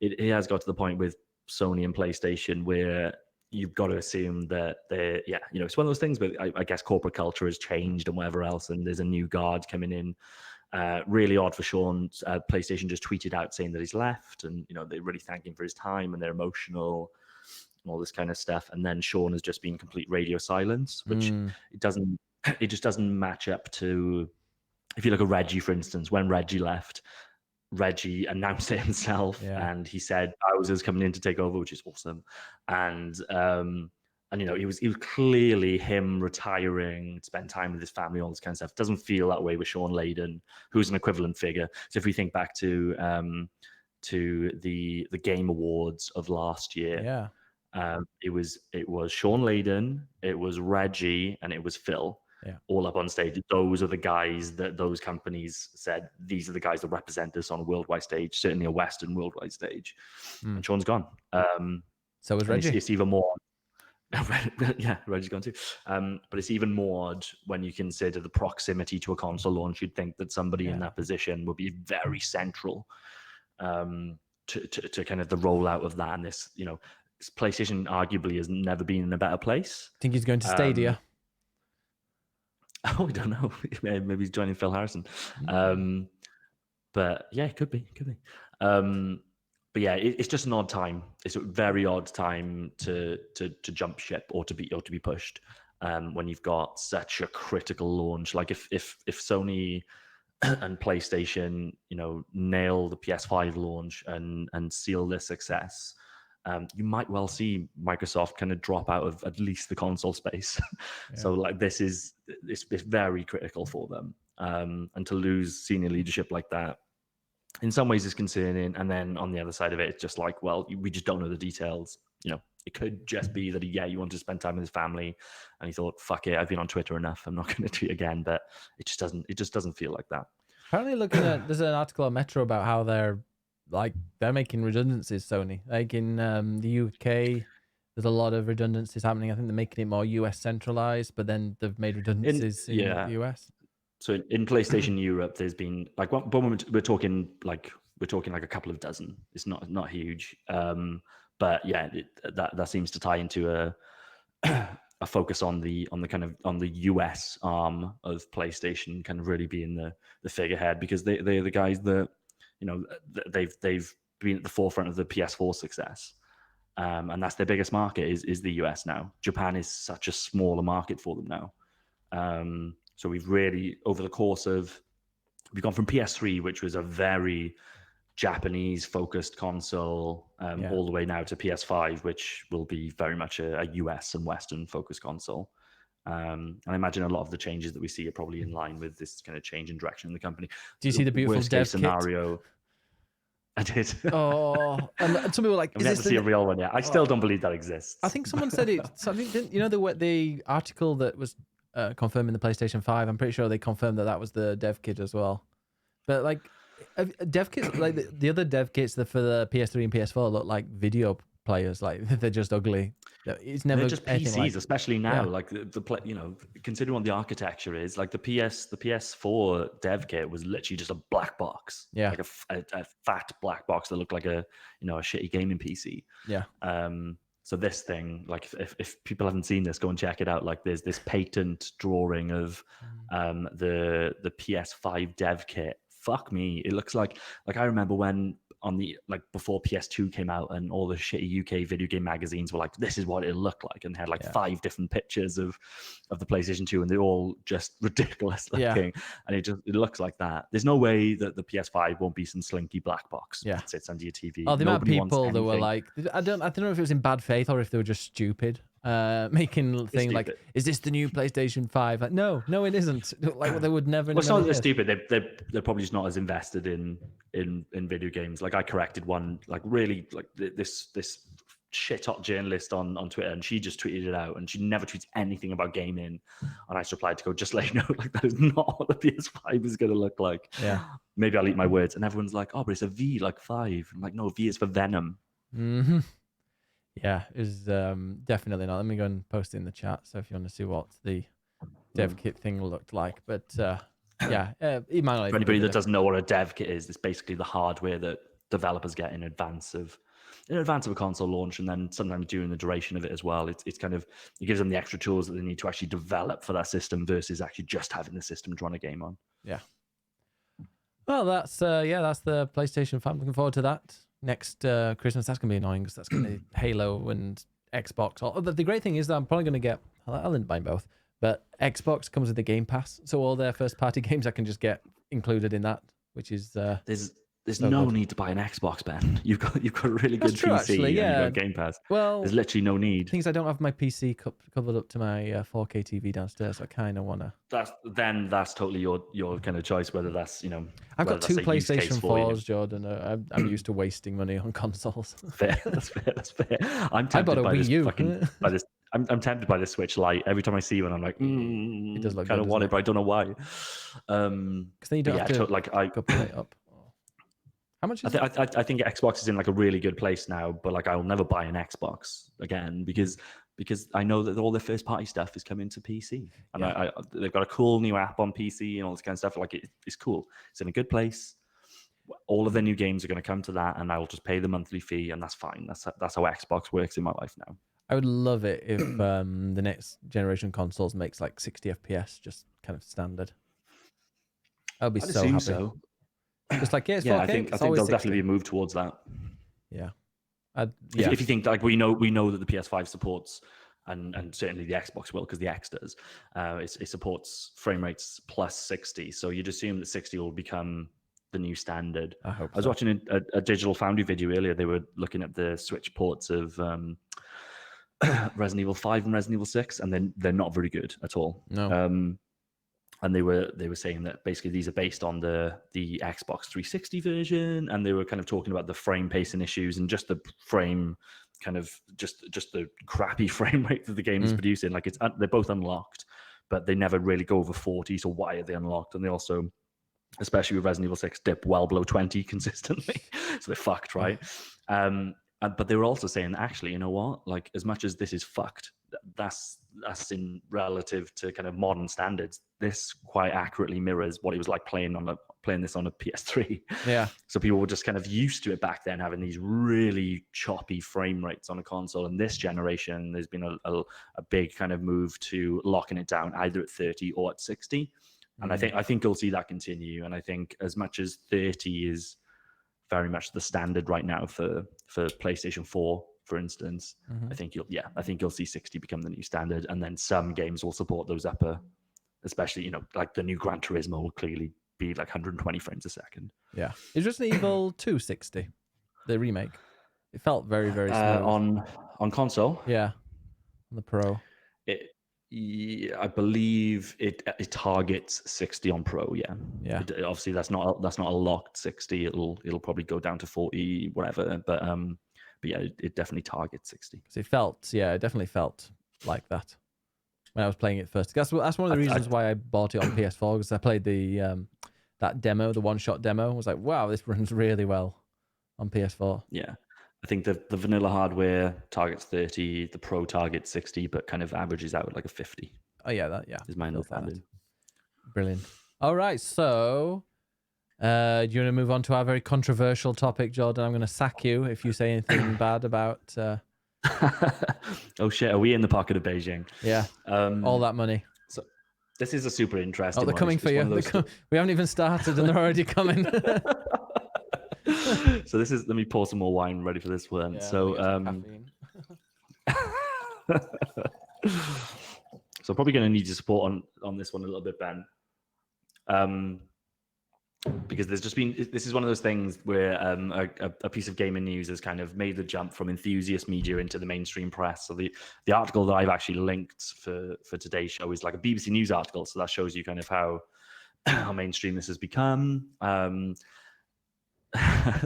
it has got to the point with Sony and PlayStation where you've got to assume that it's one of those things. But I guess corporate culture has changed and whatever else, and there's a new guard coming in. Really odd for Sean. PlayStation just tweeted out saying that he's left, and they really thank him for his time, and they're emotional, and all this kind of stuff. And then Sean has just been complete radio silence, which it just doesn't match up to. If you look at Reggie, for instance, when Reggie left, Reggie announced it himself, and he said Bowser's coming in to take over, which is awesome. And it was clearly him retiring, spend time with his family, all this kind of stuff. It doesn't feel that way with Sean Layden, who's an equivalent figure. So if we think back to the Game Awards of last year, it was Sean Layden, it was Reggie, and it was Phil. All up on stage. Those are the guys that those companies said, these are the guys that represent us on a worldwide stage, certainly a Western worldwide stage. And Sean's gone. So was Reggie. It's even more. Reggie's gone too. But it's even more odd when you consider the proximity to a console launch. You'd think that somebody in that position would be very central to kind of the rollout of that. And this PlayStation arguably has never been in a better place. Think he's going to Stadia? Oh, I don't know. Maybe he's joining Phil Harrison. But yeah, it could be. But yeah, it's just an odd time. It's a very odd time to jump ship or to be pushed when you've got such a critical launch. Like if Sony and PlayStation, nail the PS5 launch and seal their success, you might well see Microsoft kind of drop out of at least the console space. So like it's very critical for them, and to lose senior leadership like that in some ways is concerning. And then on the other side of it, it's just like, well, we just don't know the details. It could just be that he wanted to spend time with his family, and he thought, fuck it, I've been on Twitter enough, I'm not going to tweet again. But it just doesn't feel like that. Apparently, there's an article on Metro about how they're making redundancies, Sony. Like in the UK, there's a lot of redundancies happening. I think they're making it more US centralized, but then they've made redundancies in the US. So in PlayStation Europe, there's been like when we're talking like a couple of dozen. It's not huge, but yeah, that seems to tie into a focus on the US arm of PlayStation, kind of really being the figurehead, because they're the guys that they've been at the forefront of the PS4 success, and that's their biggest market is the US now. Japan is such a smaller market for them now. So we've really, over the course of, we've gone from PS3, which was a very Japanese-focused console, all the way now to PS5, which will be very much a US and Western-focused console. And I imagine a lot of the changes that we see are probably in line with this kind of change in direction in the company. Do you see the beautiful dev scenario? Kit? I did. Oh, and some people were like, "Is this to see a real one yet?" I still don't believe that exists. I think someone said it. So I think, the article that was confirming the PlayStation 5. I'm pretty sure they confirmed that was the dev kit as well. But like, dev kits, like the other dev kits that for the PS3 and PS4 look like video players. Like they're just ugly. It's never they're just PCs, like, especially now. Like considering what the architecture is, like the PS4 dev kit was literally just a black box. Yeah, like a fat black box that looked like a shitty gaming PC. Yeah. So this thing, like if people haven't seen this, go and check it out. Like there's this patent drawing of the PS5 dev kit. Fuck me, it looks like I remember when on the before PS2 came out and all the shitty UK video game magazines were like, this is what it'll look like, and had 5 different pictures of the PlayStation 2, and they're all just ridiculous looking, and it looks like that. There's no way that the PS5 won't be some slinky black box that sits under your TV. Oh, the amount of people that were like, I don't know if it was in bad faith or if they were just stupid, making things like, is this the new PlayStation 5? Like, no, it isn't. Like, they would never. Well, it's not that they're stupid. They're probably just not as invested in video games. Like I corrected one, like really, like this shit hot journalist on Twitter, and she just tweeted it out, and she never tweets anything about gaming. And I just replied to go, just let you know, like that is not what the PS5 is going to look like. Yeah. Maybe I'll eat my words. And everyone's like, oh, but it's a V, like 5. I'm like, no, V is for Venom. Mm-hmm. Yeah, it was definitely not. Let me go and post it in the chat. So if you want to see what the dev kit thing looked like, but yeah, it might not. For anybody that doesn't know what a dev kit is, it's basically the hardware that developers get in advance of a console launch, and then sometimes during the duration of it as well. It's kind of, it gives them the extra tools that they need to actually develop for that system versus actually just having the system to run a game on. Yeah. Well, that's the PlayStation 5. I'm looking forward to that. Next Christmas, that's gonna be annoying because that's gonna be Halo and Xbox. The great thing is that I'm probably gonna get. I'll end by both, but Xbox comes with the Game Pass, so all their first-party games I can just get included in that, which is There's no need to buy an Xbox, Ben. You've got a really good PC, actually, and you've got Game Pass. Well, there's literally no need. Things I don't have my PC covered up to my 4K TV downstairs. So I kind of wanna. That's totally your kind of choice. Whether that's I've got 2 PlayStation 4s, Jordan. I'm used to wasting money on consoles. Fair, that's fair. I bought a Wii U. I'm tempted by the Switch Lite. Every time I see one, I'm like, it does look kind of want it, but I don't know why. Because then you don't have to couple it up. How much is it? I think Xbox is in like a really good place now, but like I'll never buy an Xbox again because I know that all their first party stuff is coming to PC, and they've got a cool new app on PC and all this kind of stuff. Like it's cool. It's in a good place. All of their new games are going to come to that, and I will just pay the monthly fee, and that's fine. That's how Xbox works in my life now. I would love it if the next generation consoles makes like 60 FPS, just kind of standard. I'll be so happy. So. Just like it's 4K, I think there'll 60. definitely be a move towards that. Yeah. If you think like we know that the PS5 supports, and certainly the Xbox will because the X does, it supports frame rates plus 60. So you'd assume that 60 will become the new standard. I was watching a Digital Foundry video earlier. They were looking at the Switch ports of Resident Evil 5 and Resident Evil 6, and they're not very good at all. No. And they were saying that basically these are based on the Xbox 360 version, and they were kind of talking about the frame pacing issues and just the frame kind of just the crappy frame rate that the game is producing. Like they're both unlocked, but they never really go over 40. So why are they unlocked? And they also, especially with Resident Evil 6, dip well below 20 consistently. So they're fucked, right? but they were also saying, actually, you know what? Like, as much as this is fucked, that's in relative to kind of modern standards. This quite accurately mirrors what it was like playing this on a PS3. Yeah. So people were just kind of used to it back then, having these really choppy frame rates on a console. And this generation, there's been a big kind of move to locking it down either at 30 or at 60. And I think you'll see that continue. And I think as much as 30 is very much the standard right now for PlayStation 4, for instance, I think you'll see 60 become the new standard, and then some games will support those upper, especially, you know, like the new Gran Turismo will clearly be like 120 frames a second. Yeah. Is Resident Evil 260, the remake? It felt very, very smooth. On console. Yeah. On the Pro. I believe it targets 60 on Pro. Yeah. Obviously, that's not a locked 60. It'll probably go down to 40, whatever. But yeah, it definitely targets 60. It definitely felt like that when I was playing it first. That's one of the reasons why I bought it on PS4, because I played the that demo, the one-shot demo. I was like, wow, this runs really well on PS4. Yeah. I think the vanilla hardware targets 30, the Pro targets 60, but kind of averages out at like a 50. Oh yeah, is my understanding. Brilliant. All right, so do you want to move on to our very controversial topic, Jordan? I'm going to sack you if you say anything bad about. Oh shit! Are we in the pocket of Beijing? Yeah. All that money. So this is a super interesting. Oh, they're coming for you. We haven't even started, and they're already coming. So this is, let me pour some more wine ready for this one. Yeah, so so probably going to need your support on this one a little bit, Ben, because this is one of those things where a piece of gaming news has kind of made the jump from enthusiast media into the mainstream press. So the article that I've actually linked for today's show is like a BBC News article, so that shows you kind of how mainstream this has become.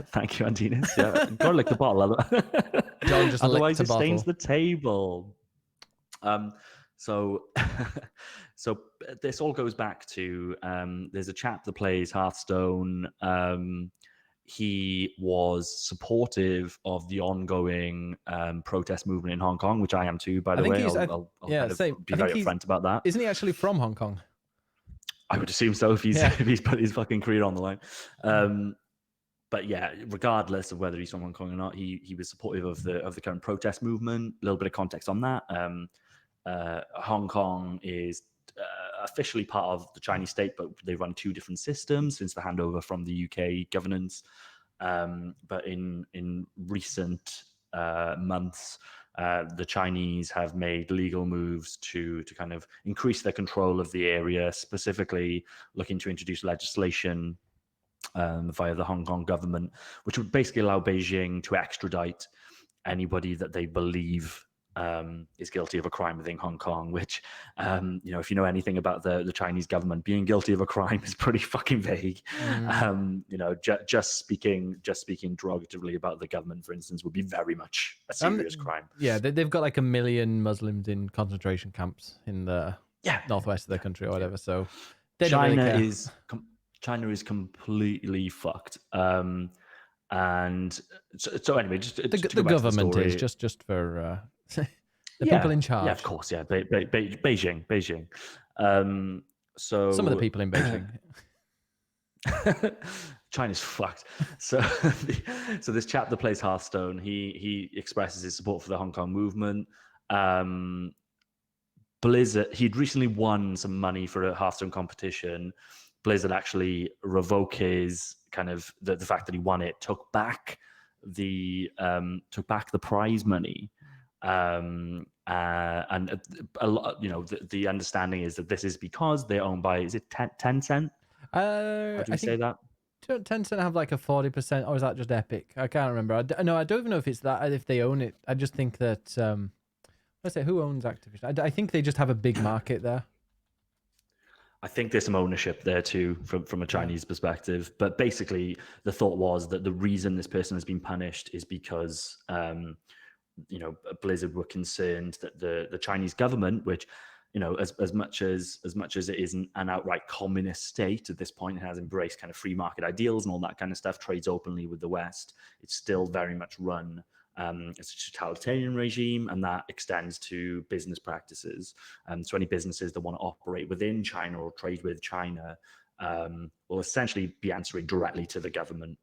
Thank you, Antinous. Yeah, gotta lick the bottle. John just otherwise it bottle. stains the table. So this all goes back to there's a chap that plays Hearthstone. He was supportive of the ongoing protest movement in Hong Kong, which I am too, by the way. I'll kind of be very upfront about that. Isn't he actually from Hong Kong? I would assume so if he's put his fucking career on the line. But yeah, regardless of whether he's from Hong Kong or not, he was supportive of the current protest movement. A little bit of context on that. Hong Kong is officially part of the Chinese state, but they run two different systems since the handover from the UK governance. But in recent months, the Chinese have made legal moves to kind of increase their control of the area, specifically looking to introduce legislation via the Hong Kong government, which would basically allow Beijing to extradite anybody that they believe is guilty of a crime within Hong Kong, which, if you know anything about the Chinese government, being guilty of a crime is pretty fucking vague. Just speaking derogatively about the government, for instance, would be very much a serious crime. Yeah, they've got like 1 million Muslims in concentration camps in the northwest of the country or whatever. So they don't really care. China is completely fucked. And so anyway, just the government is just for the people in charge. Yeah, of course. Yeah, Beijing. So some of the people in Beijing. China's fucked. So this chap that plays Hearthstone, he expresses his support for the Hong Kong movement. Blizzard, he'd recently won some money for a Hearthstone competition. Blizzard actually revoked his kind of the fact that he won it, took back the prize money, and a lot, the understanding is that this is because they're owned by, is it Tencent? How do you say that? Don't Tencent have like a 40%, or is that just Epic? I can't remember. I don't even know if it's that, if they own it. I just think that let's say, who owns Activision? I think they just have a big market there. I think there's some ownership there too, from a Chinese perspective. But basically, the thought was that the reason this person has been punished is because, Blizzard were concerned that the Chinese government, which, as much as it isn't an outright communist state at this point, it has embraced kind of free market ideals and all that kind of stuff, trades openly with the West. It's still very much run It's a totalitarian regime, and that extends to business practices. So any businesses that want to operate within China or trade with China will essentially be answering directly to the government.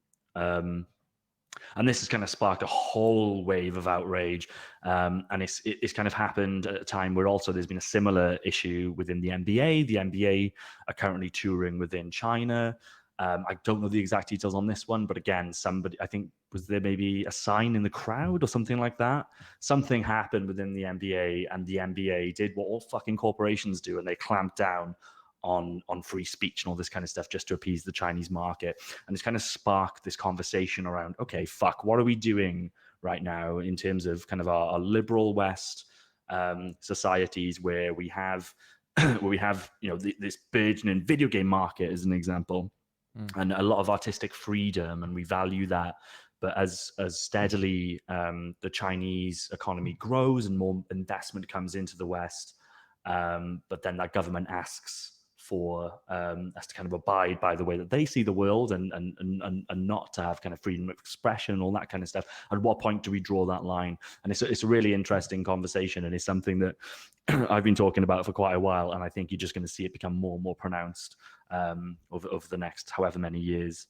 And this has kind of sparked a whole wave of outrage. And it's kind of happened at a time where also there's been a similar issue within the NBA. The NBA are currently touring within China. I don't know the exact details on this one, but again, somebody, I think, was there maybe a sign in the crowd or something like that? Something happened within the NBA, and the NBA did what all fucking corporations do, and they clamped down on free speech and all this kind of stuff just to appease the Chinese market. And it's kind of sparked this conversation around, okay, fuck, what are we doing right now in terms of kind of our liberal West societies where we have this burgeoning video game market as an example, and a lot of artistic freedom, and we value that. But as steadily the Chinese economy grows and more investment comes into the West, but then that government asks for us to kind of abide by the way that they see the world, and not to have kind of freedom of expression and all that kind of stuff. At what point do we draw that line? And it's a really interesting conversation, and it's something that I've been talking about for quite a while, and I think you're just going to see it become more and more pronounced over the next however many years.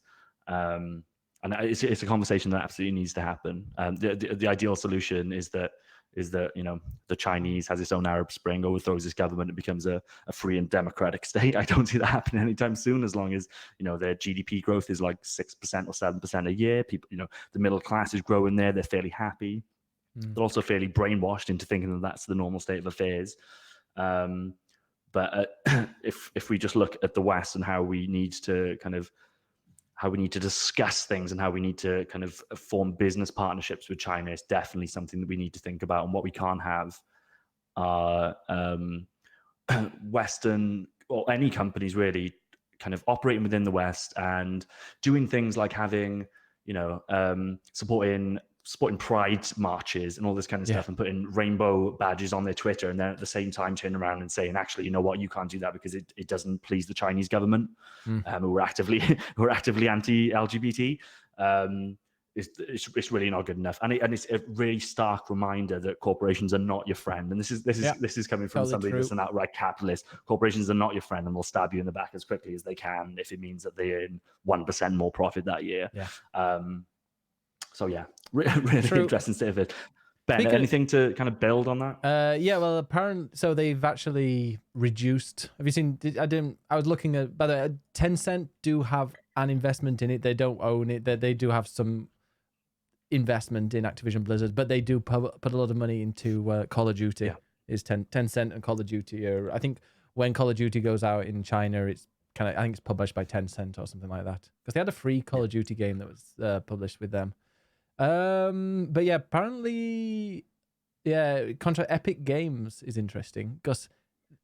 And it's a conversation that absolutely needs to happen. The ideal solution is that the Chinese has its own Arab Spring, overthrows this government, and becomes a free and democratic state. I don't see that happening anytime soon, as long as their GDP growth is like 6% or 7% a year. People, the middle class is growing there. They're fairly happy. They're also fairly brainwashed into thinking that that's the normal state of affairs. But if we just look at the West and how we need to discuss things and how we need to kind of form business partnerships with China, it's definitely something that we need to think about. And what we can't have are Western or any companies really kind of operating within the West and doing things like having, supporting pride marches and all this kind of stuff, and putting rainbow badges on their Twitter, and then at the same time turn around and saying, actually, you know what, you can't do that because it doesn't please the Chinese government. We're actively anti-LGBT. It's really not good enough, and it's a really stark reminder that corporations are not your friend. And this is coming from somebody that's an outright capitalist. Corporations are not your friend, and they'll stab you in the back as quickly as they can if it means that they earn 1% more profit that year. So yeah, really interesting state of it. Ben, anything to kind of build on that? Well, apparently, so they've actually reduced. Have you seen? I was looking at. By the way, Tencent do have an investment in it. They don't own it. They do have some investment in Activision Blizzard, but they do put a lot of money into Call of Duty. Yeah. Is Tencent and Call of Duty? I think when Call of Duty goes out in China, it's I think it's published by Tencent or something like that, because they had a free Call of Duty game that was published with them. But yeah, apparently, contract Epic Games is interesting because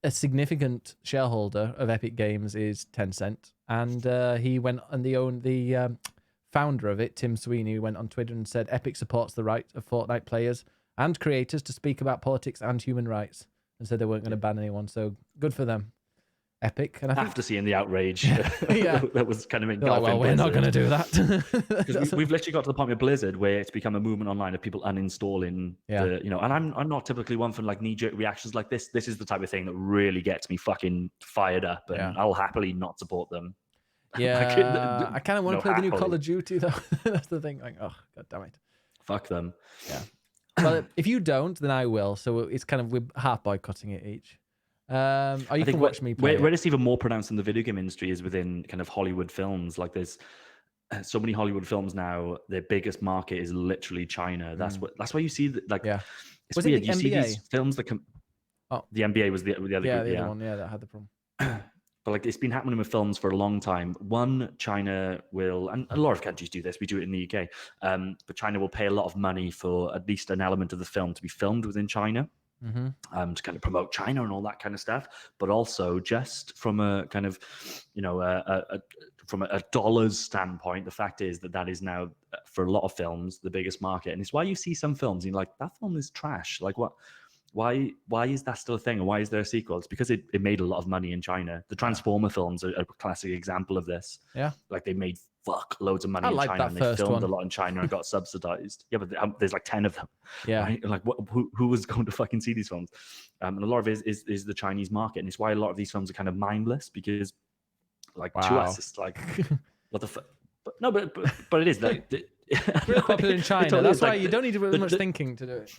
a significant shareholder of Epic Games is Tencent, and he went and the founder of it, Tim Sweeney, went on Twitter and said Epic supports the right of Fortnite players and creators to speak about politics and human rights, and said they weren't going to ban anyone. So good for them. Epic, and after seeing the outrage that was kind of engulfing, well, we're not going to do that. We've literally got to the point with Blizzard where it's become a movement online of people uninstalling and I'm not typically one for like knee-jerk reactions like this. This is the type of thing that really gets me fucking fired up, and I'll happily not support them. Yeah, I kind of want to play the new Call of Duty though. That's the thing. Like, oh, god damn it. Fuck them. Yeah. Well, if you don't, then I will. So it's kind of, we're half boycotting it each. You can watch me play. Where it's even more pronounced in the video game industry is within kind of Hollywood films. Like there's so many Hollywood films now. Their biggest market is literally China. That's why you see that. Like, it's was weird. It the you NBA? See these films that come. Oh, the NBA was the other group. The other one. Yeah, that had the problem. But like it's been happening with films for a long time. One, China will, and a lot of countries do this. We do it in the UK. But China will pay a lot of money for at least an element of the film to be filmed within China. To kind of promote China and all that kind of stuff, but also just from a kind of, from a dollars standpoint, the fact is that is now for a lot of films the biggest market, and it's why you see some films and you're like, that film is trash. Like what? Why is that still a thing? And why is there a sequel? It's because it made a lot of money in China. The Transformer films are a classic example of this. Yeah. Like they made loads of money I in like China, that and they first filmed one. a lot in China and got subsidized. Yeah, but there's like 10 of them. Yeah. Right? Like who was going to fucking see these films? And a lot of it is the Chinese market, and it's why a lot of these films are kind of mindless because, like, to us, it's like, what the fuck? But it is like really popular in China. Totally That's why like you don't need to do much thinking to do it.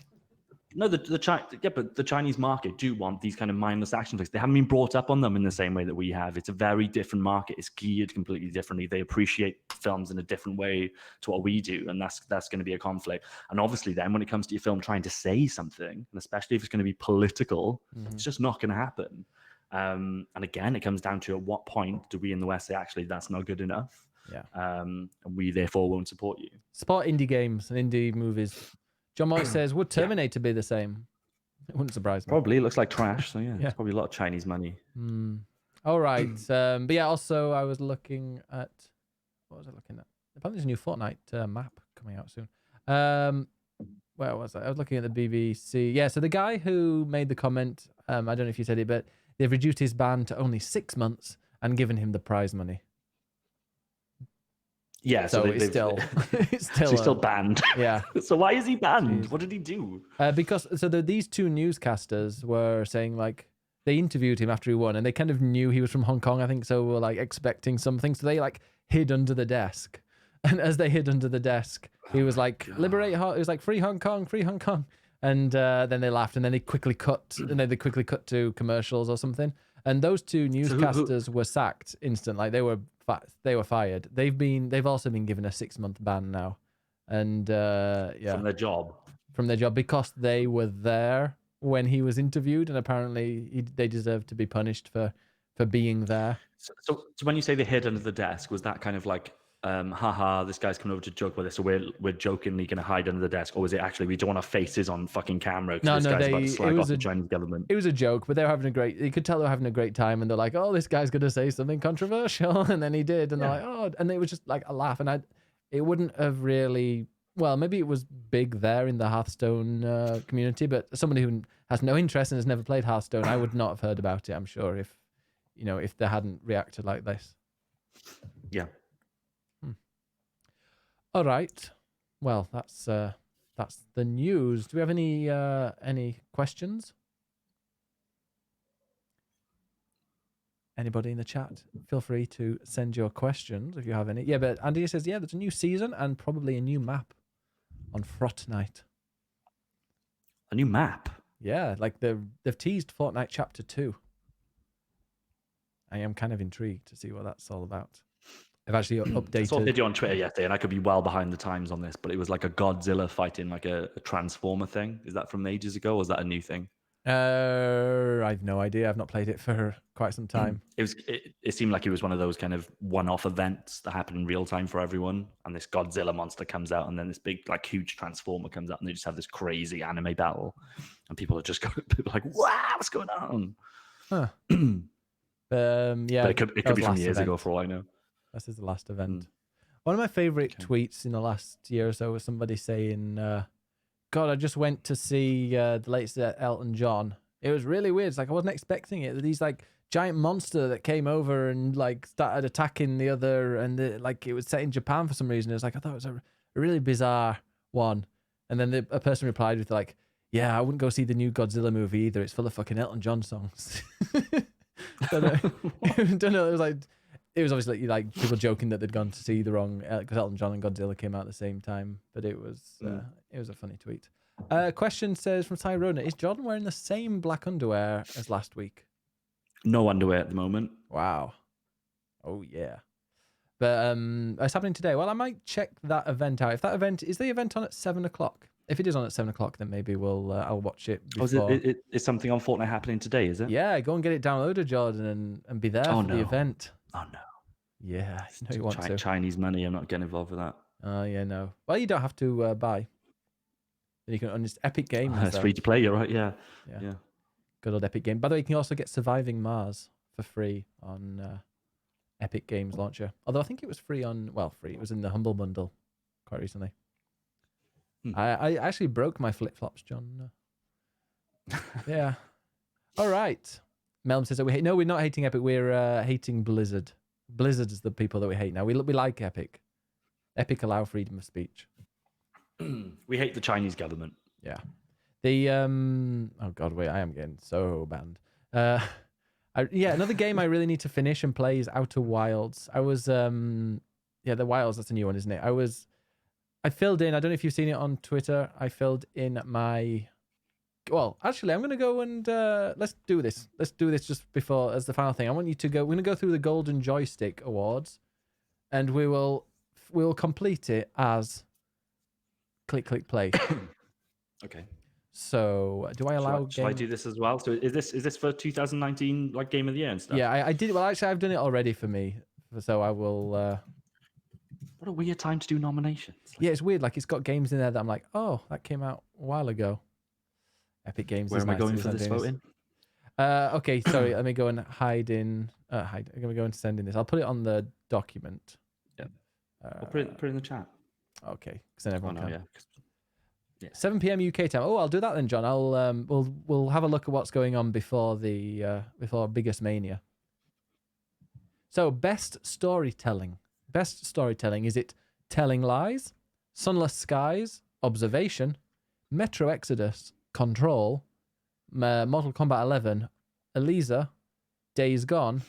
No, but the Chinese market do want these kind of mindless action flicks. They haven't been brought up on them in the same way that we have. It's a very different market. It's geared completely differently. They appreciate films in a different way to what we do, and that's going to be a conflict. And obviously, then when it comes to your film trying to say something, and especially if it's going to be political, it's just not going to happen. And again, it comes down to at what point do we in the West say actually that's not good enough? Yeah. And we therefore won't support you. Support indie games and indie movies. John Moy says, would Terminator be the same? It wouldn't surprise me. Probably. It looks like trash. So yeah, it's probably a lot of Chinese money. All right. But yeah, also I was looking at, what was I looking at? Apparently there's a new Fortnite map coming out soon. Where was I? I was looking at the BBC. Yeah, so the guy who made the comment, I don't know if you said it, but they've reduced his ban to only 6 months and given him the prize money. Yeah, so it's still so he's still banned. Yeah. So why is he banned? What did he do? Because these two newscasters were saying, like, they interviewed him after he won, and they kind of knew he was from Hong Kong, I think, so were like expecting something. So they like hid under the desk, and as they hid under the desk, he was like, "Liberate!" It was like "Free Hong Kong, free Hong Kong," and then they laughed, and then they quickly cut, to commercials or something. And those two newscasters were sacked instantly. Like they were fired. They've also been given a 6-month ban now, and from their job because they were there when he was interviewed, and apparently they deserve to be punished for being there. So when you say they hid under the desk, was that kind of like, haha, this guy's coming over to joke with us, so we're jokingly going to hide under the desk, or was it actually we don't want our faces on fucking camera because this guy's about to slag off the Chinese government? It was a joke, but they were having you could tell they were having a great time, and they're like, oh, this guy's going to say something controversial, and then he did, and they're like, oh, and it was just like a laugh, and it wouldn't have really, well, maybe it was big there in the Hearthstone community, but somebody who has no interest and has never played Hearthstone, I would not have heard about it, I'm sure, if they hadn't reacted like this. Yeah. All right. Well, that's the news. Do we have any questions? Anybody in the chat? Feel free to send your questions if you have any. Yeah, but Andy says, yeah, there's a new season and probably a new map on Fortnite. A new map? Yeah, like they've teased Fortnite Chapter 2. I am kind of intrigued to see what that's all about. I've actually updated. I saw a video on Twitter yesterday, and I could be well behind the times on this, but it was like a Godzilla fighting like a Transformer thing. Is that from ages ago, or is that a new thing? I've no idea. I've not played it for quite some time. It seemed like it was one of those kind of one-off events that happen in real time for everyone. And this Godzilla monster comes out, and then this big, like, huge Transformer comes out, and they just have this crazy anime battle, and people are just like, "Wow, what's going on?" Huh. Yeah, but it could be from years ago for all I know. This is the last event. One of my favorite tweets in the last year or so was somebody saying, God, I just went to see the latest Elton John. It was really weird. It's like I wasn't expecting it. These like giant monster that came over and like started attacking the other, and like it was set in Japan for some reason. It was like I thought it was a really bizarre one. And then a person replied with like, yeah, I wouldn't go see the new Godzilla movie either. It's full of fucking Elton John songs. I don't know. It was obviously like people joking that they'd gone to see the wrong, because Elton John and Godzilla came out at the same time. But it was a funny tweet. Question says from Tyrone: is Jordan wearing the same black underwear as last week? No underwear at the moment. Wow. Oh yeah. But it's happening today. Well, I might check that event out. If that event is the event on at 7:00. If it is on at 7:00, then maybe I'll watch it before. Is something on Fortnite happening today? Is it? Yeah, go and get it downloaded, Jordan, and be there for the event. Oh no. Yeah, I know you want to. Chinese money. I'm not getting involved with that. Oh yeah, no. Well, you don't have to buy. Then you can on this Epic Games. It's free to play. You're right. Yeah. Good old Epic Game. By the way, you can also get Surviving Mars for free on Epic Games Launcher. Although I think it was free on free. It was in the Humble Bundle quite recently. I actually broke my flip flops, John. Yeah. All right. Melm says that we hate. No, we're not hating Epic. We're hating Blizzard. Blizzard is the people that we hate now. We like Epic. Epic allow freedom of speech. We hate the Chinese government. Yeah. The oh god, wait, I am getting so banned. Another game I really need to finish and play is Outer Wilds. I was the Wilds, that's a new one, isn't it? I filled in, I don't know if you've seen it on Twitter. I filled in actually I'm gonna go and let's do this. Let's do this just before as the final thing. I want you to go, we're gonna go through the Golden Joystick Awards and we'll complete it as click play. Okay. So, do I allow? Shall I do this as well? So, is this for 2019 like Game of the Year and stuff? Yeah, I did. Well, actually, I've done it already for me. So I will. What a weird time to do nominations. Yeah, it's weird. Like it's got games in there that I'm like, oh, that came out a while ago. Epic Games. Where am I going for this voting? Okay, sorry. Let me go and hide in. I'm gonna go and send in this. I'll put it on the document. Yeah. I'll put it in the chat. Okay, because then everyone can. Yeah. 7 p.m. UK time. Oh, I'll do that then, John. I'll we'll have a look at what's going on before Biggest Mania. So, best storytelling. Best storytelling, is it Telling Lies, Sunless Skies, Observation, Metro Exodus, Control, Mortal Kombat 11, Elisa, Days Gone,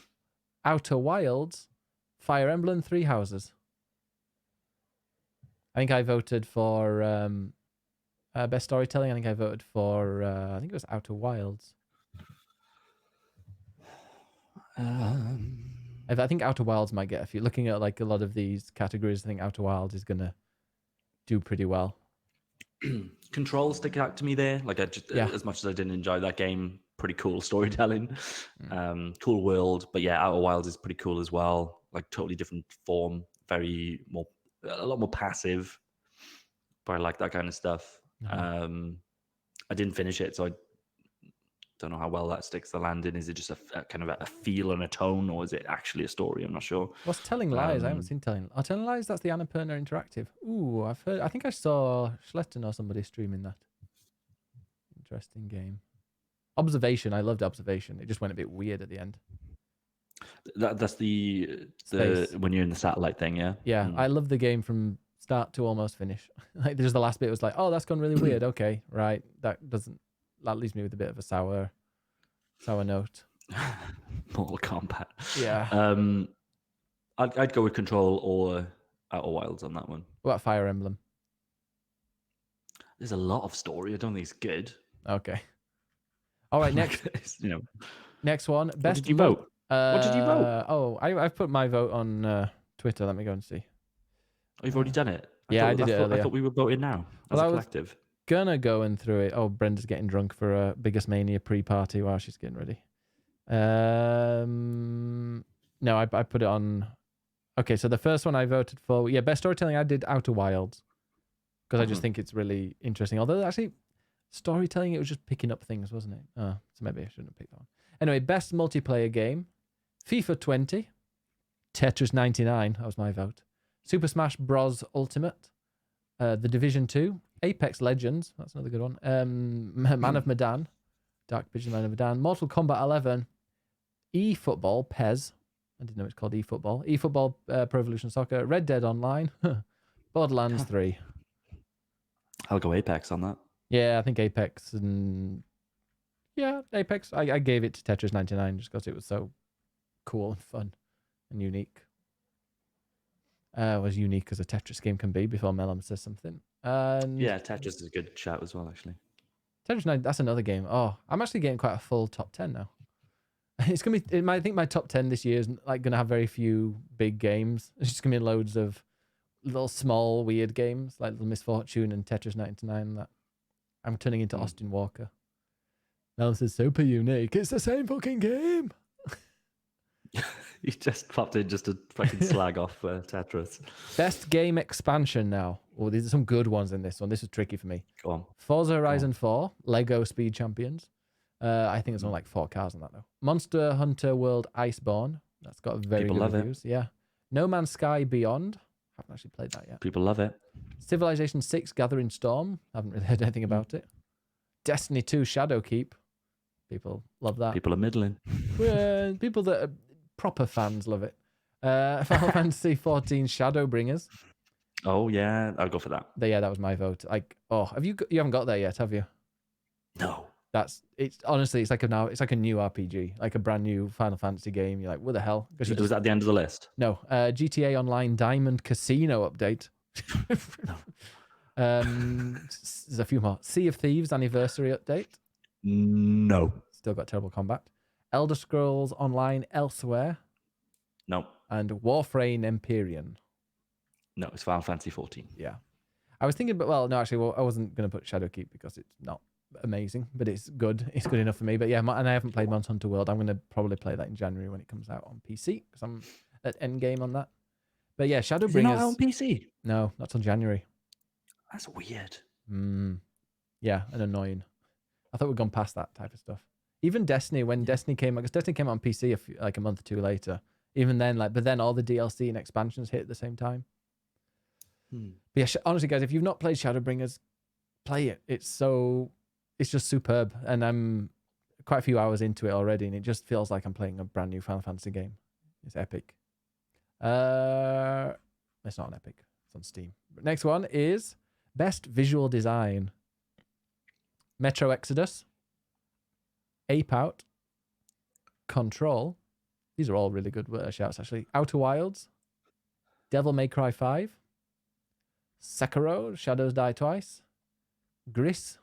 Outer Wilds, Fire Emblem Three Houses? I think I voted for best storytelling. I think I voted for I think it was Outer Wilds. I think Outer Wilds might get a few. Looking at like a lot of these categories, I think Outer Wilds is gonna do pretty well. Control stick out to me there. Like as much as I didn't enjoy that game, pretty cool storytelling, cool world. But yeah, Outer Wilds is pretty cool as well. Like totally different form, a lot more passive. But I like that kind of stuff. I didn't finish it, so I don't know how well that sticks the landing. Is it just a kind of a feel and a tone, or is it actually a story? I'm not sure. What's Telling Lies? I haven't seen Telling Lies. That's the Annapurna Interactive. Ooh, I've heard. I think I saw Schletten or somebody streaming that. Interesting game. Observation. I loved Observation. It just went a bit weird at the end. That's the when you're in the satellite thing, yeah. Yeah, I love the game from start to almost finish. Like there's the last bit was like, oh, that's gone really weird. Okay, right. That leaves me with a bit of a sour note. Mortal Kombat. Yeah. I'd go with Control or Outer Wilds on that one. What about Fire Emblem? There's a lot of story. I don't think it's good. Okay. All right, next. Next one. Best. What did you vote? What did you vote? Oh, I've put my vote on Twitter. Let me go and see. Oh, you've already done it? I did it earlier. I thought we were voting now as a collective. Gonna go and through it. Oh, Brenda's getting drunk for a Biggest Mania pre-party while she's getting ready. No, I put it on. Okay, so the first one I voted for, best storytelling. I did Outer Wilds because I just think it's really interesting. Although actually, storytelling, it was just picking up things, wasn't it? Oh, so maybe I shouldn't have picked that one. Anyway, best multiplayer game: FIFA 20, Tetris 99. That was my vote. Super Smash Bros. Ultimate, The Division 2, Apex Legends. That's another good one. Man of Medan, Dark Vision, Man of Medan, Mortal Kombat 11, eFootball, PES. I didn't know it's called eFootball. eFootball, Pro Evolution Soccer, Red Dead Online, Borderlands 3. I'll go Apex on that. Yeah, I think Apex Apex. I gave it to Tetris 99 just because it was so cool and fun and unique. Was unique as a Tetris game can be before Melum says something. Yeah, Tetris is a good shout as well, actually. Tetris 9, that's another game. Oh, I'm actually getting quite a full top 10 now. It's gonna be. I think my top 10 this year is like gonna have very few big games. It's just gonna be loads of little small weird games like Little Misfortune and Tetris 99. That I'm turning into Austin Walker. Now this is super unique. It's the same fucking game. You just popped in just to fucking slag off Tetris. Best game expansion now. Oh, these are some good ones in this one. This is tricky for me. Go on. Forza Horizon 4, Lego Speed Champions. I think there's only like 4 cars on that though. Monster Hunter World Iceborne. That's got very good reviews. Yeah. No Man's Sky Beyond. Haven't actually played that yet. People love it. Civilization 6 Gathering Storm. Haven't really heard anything about it. Destiny 2 Shadowkeep. People love that. People are middling. People that are proper fans love it. Final Fantasy 14 Shadowbringers. Oh yeah, I'll go for that. Yeah, that was my vote. Like, oh, you haven't got there yet, have you? No. It's honestly, it's like a new RPG, like a brand new Final Fantasy game. You're like, what the hell? Was that at the end of the list? No, GTA Online Diamond Casino update. No. There's a few more. Sea of Thieves anniversary update. No. Still got terrible combat. Elder Scrolls Online Elsewhere. No. And Warframe Empyrean. No, it's Final Fantasy 14. Yeah. I was thinking, but well, no, actually, I wasn't going to put Shadowkeep because it's not amazing, but it's good. It's good enough for me. But yeah, and I haven't played Monster Hunter World. I'm going to probably play that in January when it comes out on PC because I'm at endgame on that. But yeah, Shadowbringers. Is it not out on PC? No, not till January. That's weird. Yeah, and annoying. I thought we'd gone past that type of stuff. Even Destiny, when Destiny came out, because Destiny came out on PC like a month or two later. Even then, but then all the DLC and expansions hit at the same time. But yeah, honestly, guys, if you've not played Shadowbringers, play it. It's just superb, and I'm quite a few hours into it already, and it just feels like I'm playing a brand new Final Fantasy game. It's epic. It's not an epic. It's on Steam. But next one is Best Visual Design. Metro Exodus, Ape Out, Control. These are all really good shouts, actually. Outer Wilds, Devil May Cry 5, Sekiro, Shadows Die Twice, Gris,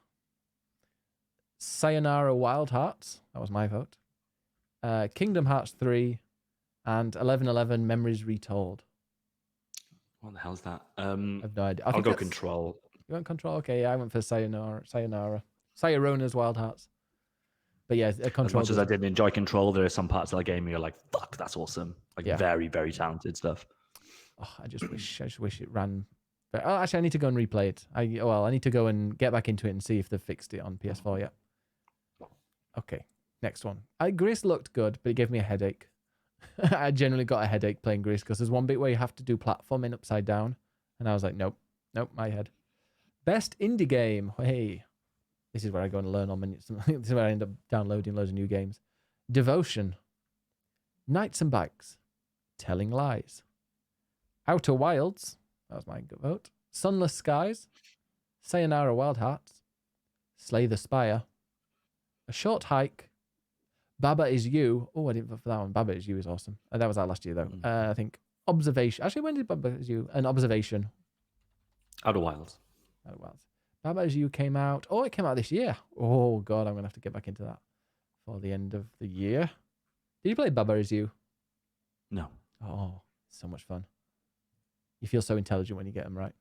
Sayonara Wild Hearts. That was my vote. Kingdom Hearts 3, and 1111 Memories Retold. What the hell's that? I have no idea. I'll go Control. You went Control? Okay, yeah, I went for Sayonara. Sayona's Wild Hearts. But yeah, Control. As much as I didn't enjoy Control, there are some parts of the game where you're like, fuck, that's awesome. Like very, very talented stuff. Oh, I just wish it ran. But, actually, I need to go and replay it. I need to go and get back into it and see if they've fixed it on PS4 yet. Okay, next one. Gris looked good, but it gave me a headache. I generally got a headache playing Gris because there's one bit where you have to do platforming upside down. And I was like, nope, my head. Best indie game. Hey, this is where I go and learn on menus. This is where I end up downloading loads of new games. Devotion, Knights and Bikes, Telling Lies, Outer Wilds, that was my vote, Sunless Skies, Sayonara Wild Hearts, Slay the Spire, A Short Hike, Baba Is You. Oh, I didn't vote for that one. Baba Is You is awesome. That was out last year, though. I think Observation. Actually, when did Baba Is You? An Observation. Outer Wilds. Outer Wilds. Baba Is You came out. Oh, it came out this year. Oh, God, I'm going to have to get back into that for the end of the year. Did you play Baba Is You? No. Oh, so much fun. You feel so intelligent when you get them right.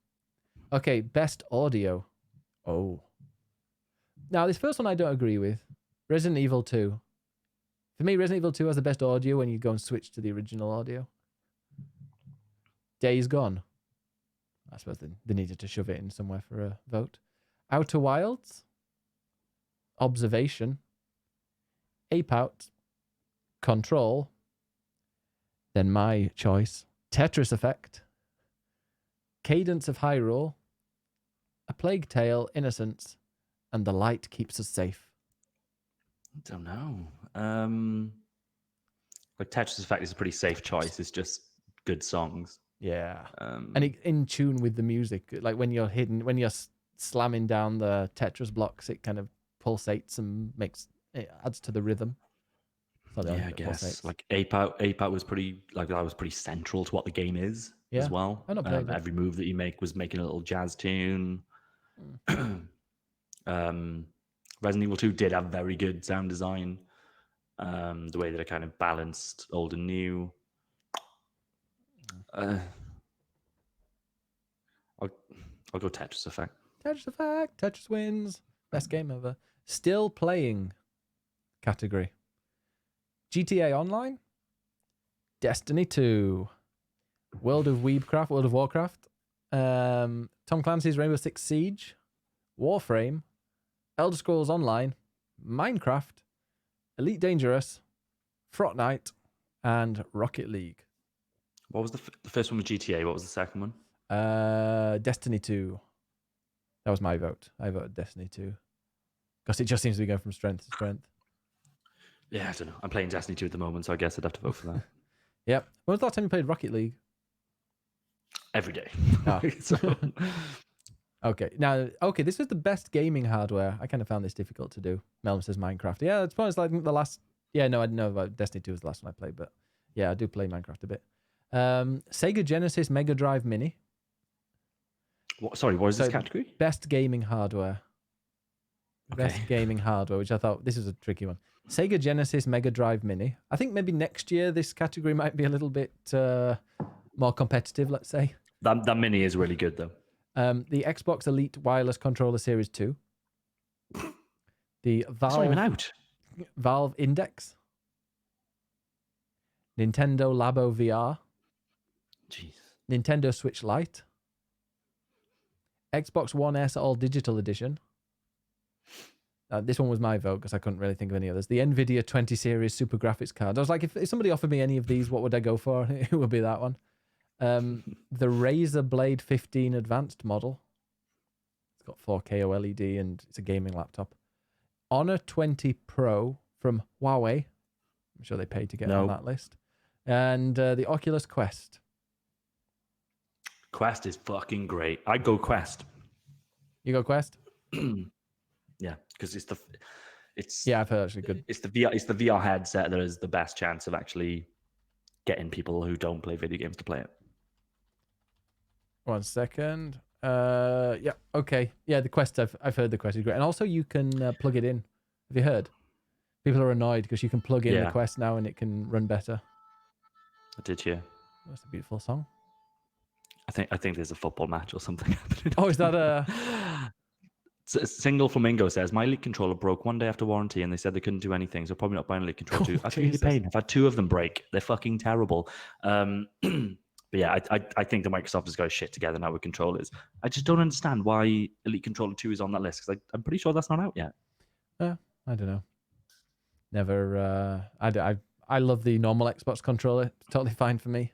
Okay, best audio. Oh. Now, this first one I don't agree with. Resident Evil 2. For me, Resident Evil 2 has the best audio when you go and switch to the original audio. Days Gone. I suppose they needed to shove it in somewhere for a vote. Outer Wilds. Observation. Ape Out. Control. Then my choice. Tetris Effect. Cadence of Hyrule. A Plague Tale, Innocence. And The Light Keeps Us Safe. I don't know. Like Tetris Effect is a pretty safe choice. It's just good songs. Yeah. And in tune with the music. Like when you're slamming down the Tetris blocks, it kind of pulsates and it adds to the rhythm. I guess. Pulsates. Like Ape Out was pretty central to what the game is as well. Every move that you make was making a little jazz tune. Resident Evil 2 did have very good sound design. The way that it kind of balanced old and new. I'll go Tetris Effect. Tetris Effect. Tetris wins. Best game ever. Still playing category. GTA Online. Destiny 2. World of Warcraft. Tom Clancy's Rainbow Six Siege. Warframe. Elder Scrolls Online. Minecraft. Elite Dangerous. Fortnite. And Rocket League. What was the first one with GTA? What was the second one? Destiny 2. That was my vote. I voted Destiny 2. Because it just seems to be going from strength to strength. Yeah, I don't know. I'm playing Destiny 2 at the moment, so I guess I'd have to vote for that. Yep. When was the last time you played Rocket League? Every day. Oh. So, Okay. Now, this was the best gaming hardware. I kind of found this difficult to do. Melm says Minecraft. Yeah, it's probably like the last... Yeah, no, I didn't know about Destiny 2 was the last one I played, but yeah, I do play Minecraft a bit. Sega Genesis Mega Drive Mini. what is this category? Best gaming hardware. Best gaming hardware, which I thought this is a tricky one. Sega Genesis Mega Drive Mini. I think maybe next year this category might be a little bit more competitive, let's say. That Mini is really good, though. The Xbox Elite Wireless Controller Series 2. The It's not even out. Valve Index. Nintendo Labo VR. Jeez. Nintendo Switch Lite. Xbox One S All Digital Edition. This one was my vote because I couldn't really think of any others. The NVIDIA 20 Series Super Graphics card. I was like, if somebody offered me any of these, what would I go for? It would be that one. The Razer Blade 15 Advanced model. It's got 4K OLED and it's a gaming laptop. Honor 20 Pro from Huawei. I'm sure they paid to get on that list. And the Oculus Quest. Quest is fucking great. I'd go Quest. You go Quest? Yeah, because I've heard actually good. It's the VR headset that is the best chance of actually getting people who don't play video games to play it. 1 second. Yeah, okay. Yeah, the Quest, I've heard the Quest is great. And also you can plug it in. Have you heard? People are annoyed because you can plug in the Quest now and it can run better. I did hear. That's a beautiful song. I think there's a football match or something happening. Oh, is that a... Single Flamingo says, my Elite controller broke one day after warranty and they said they couldn't do anything, so probably not buying Elite controller 2. That's really pain. I've had 2 of them break. They're fucking terrible. But yeah, I think that Microsoft has got shit together now with controllers. I just don't understand why Elite Controller 2 is on that list, because I'm pretty sure that's not out yet. I don't know. Never... I love the normal Xbox controller. It's totally fine for me.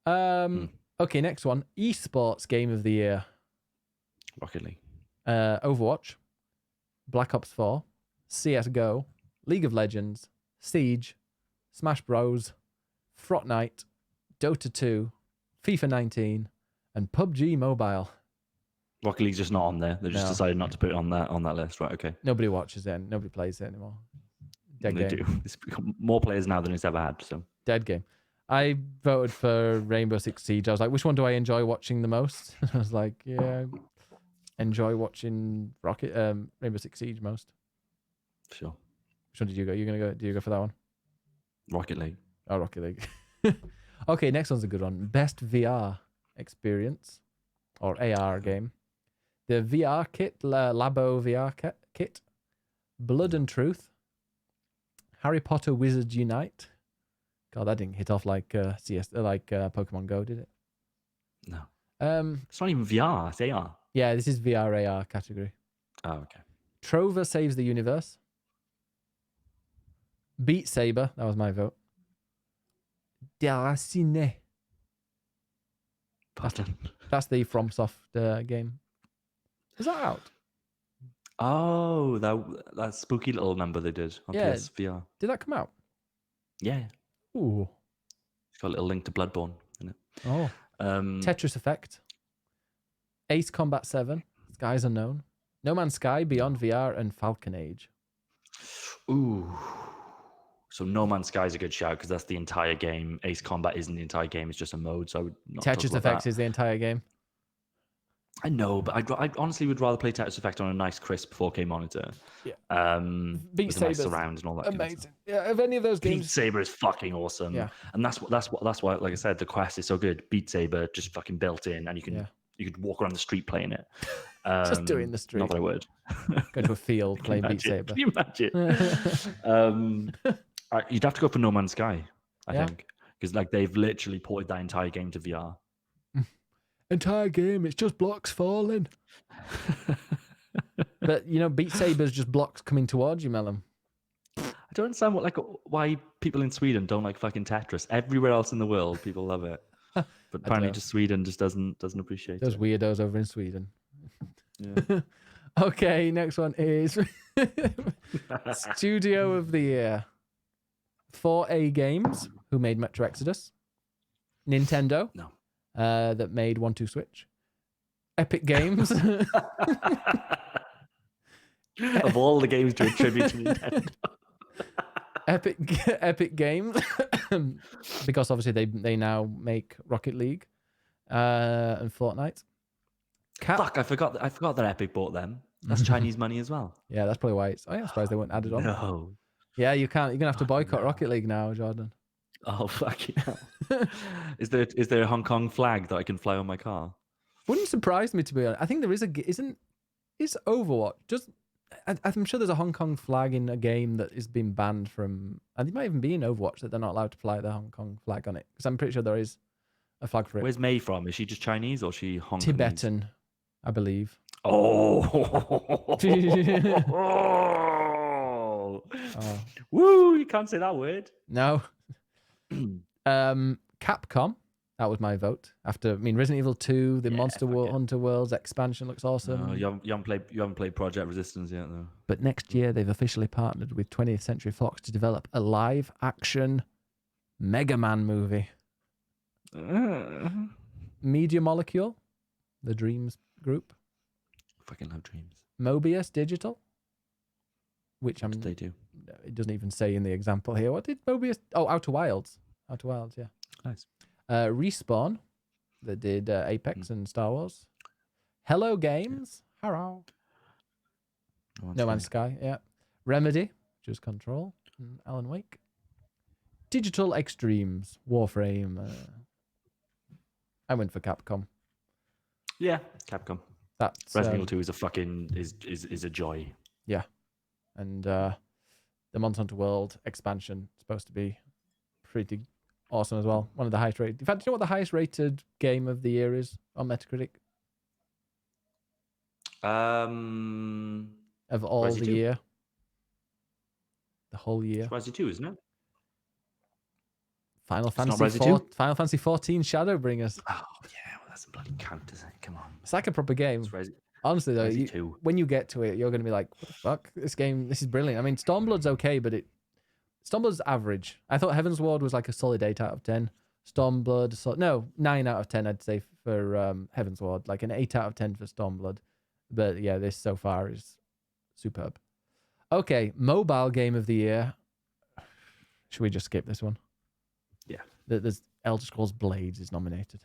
Okay, next one. Esports Game of the Year. Rocket League. Overwatch, Black Ops 4, CSGO, League of Legends, Siege, Smash Bros, Fortnite, Dota 2, FIFA 19, and PUBG Mobile. Rocket League's just not on there. They just decided not to put it on that list. Right, okay. Nobody watches it. Nobody plays it anymore. Dead game. They do. It's become more players now than it's ever had. So dead game. I voted for Rainbow Six Siege. I was like, which one do I enjoy watching the most? I was like, yeah... enjoy watching Rainbow Six Siege most. Sure. Which one did you go? Do you go for that one? Rocket League. Oh, Rocket League. Okay, next one's a good one. Best VR experience or AR game. The VR kit, Labo VR kit, Blood and Truth, Harry Potter Wizards Unite. God, that didn't hit off like Pokemon Go, did it? No. It's not even VR. It's AR. Yeah, this is VR AR category. Oh, okay. Trover Saves the Universe. Beat Saber. That was my vote. Déraciné. That's the FromSoft game. Is that out? Oh, that spooky little number they did on PSVR. Did that come out? Yeah. Ooh. It's got a little link to Bloodborne in it. Oh. Tetris Effect. Ace Combat 7, Skies Unknown, No Man's Sky, Beyond VR, and Falcon Age. Ooh. So No Man's Sky is a good shout because that's the entire game. Ace Combat isn't the entire game, it's just a mode. So I would not Tetris Effect is the entire game. I know, but I honestly would rather play Tetris Effect on a nice, crisp 4K monitor. Yeah. Beat Saber, nice surround and all that. Amazing. Kind of stuff. Yeah, of any of those games. Beat Saber is fucking awesome. Yeah. And that's why, like I said, the Quest is so good. Beat Saber just fucking built in, and you could walk around the street playing it. Just doing the street. Not that I would. Go to a field playing Beat Saber. Can you imagine? You'd have to go for No Man's Sky, I think, because like they've literally ported that entire game to VR. Entire game, it's just blocks falling. But Beat Saber's just blocks coming towards you, Mellum. I don't understand why people in Sweden don't like fucking Tetris. Everywhere else in the world, people love it. But apparently just Sweden just doesn't appreciate those it. weirdos over in Sweden. Yeah. Okay, next one is Studio of the Year. 4A Games, who made Metro Exodus. Nintendo, No. That made 1-2 Switch. Epic Games. Of all the games to attribute to Nintendo. Epic Games, because obviously they now make Rocket League and Fortnite. Fuck, I forgot that Epic bought them. That's Chinese money as well. Yeah, that's probably why it's. Oh yeah, I'm surprised they weren't added on. No. Yeah, you can't. You're gonna have to boycott no. Rocket League now, Jordan. Oh fucking hell. Is there a Hong Kong flag that I can fly on my car? Wouldn't surprise me, to be honest. I think there is is Overwatch just. I'm sure there's a Hong Kong flag in a game that is being banned from, and it might even be in Overwatch that they're not allowed to fly the Hong Kong flag on it, because I'm pretty sure there is a flag for it. Where's May from? Is she just Chinese or is she Hong Kong? Tibetan, I believe. Oh. Oh. Woo! You can't say that word. No. Capcom. That was my vote. Resident Evil 2, the Monster Hunter Worlds expansion looks awesome. No, you haven't played Project Resistance yet, though. But next year they've officially partnered with 20th Century Fox to develop a live-action Mega Man movie. Media Molecule, the Dreams Group. Fucking love Dreams. Mobius Digital, which they do. It doesn't even say in the example here. What did Mobius? Oh, Outer Wilds. Outer Wilds, yeah. Nice. Respawn, that did Apex and Star Wars. Hello Games. Hello. No Man's Sky, yeah. Remedy, which is Control. And Alan Wake. Digital Extremes, Warframe. I went for Capcom. Yeah, Capcom. That's Resident Evil 2 is a fucking is a joy. Yeah, and the Monster Hunter World expansion is supposed to be pretty awesome as well. One of the highest rated. In fact, do you know what the highest rated game of the year is on Metacritic? Of all Resi the 2? year, the whole year. It's Resi 2, isn't it? Final not Fantasy Resi 2? Final Fantasy 14 Shadowbringers. Oh yeah, well that's a bloody count, isn't it? Come on. It's like a proper game. It's Resi, Honestly though, Resi 2. when you get to it, you're going to be like, what the fuck? This is brilliant. I mean, Stormblood's okay, but Stormblood's average. I thought Heaven's Ward was like a solid 8 out of 10. Stormblood, 9 out of 10, I'd say, for Heaven's Ward. Like an 8 out of 10 for Stormblood. But yeah, this so far is superb. Okay, mobile game of the year. Should we just skip this one? Yeah. There's Elder Scrolls Blades is nominated.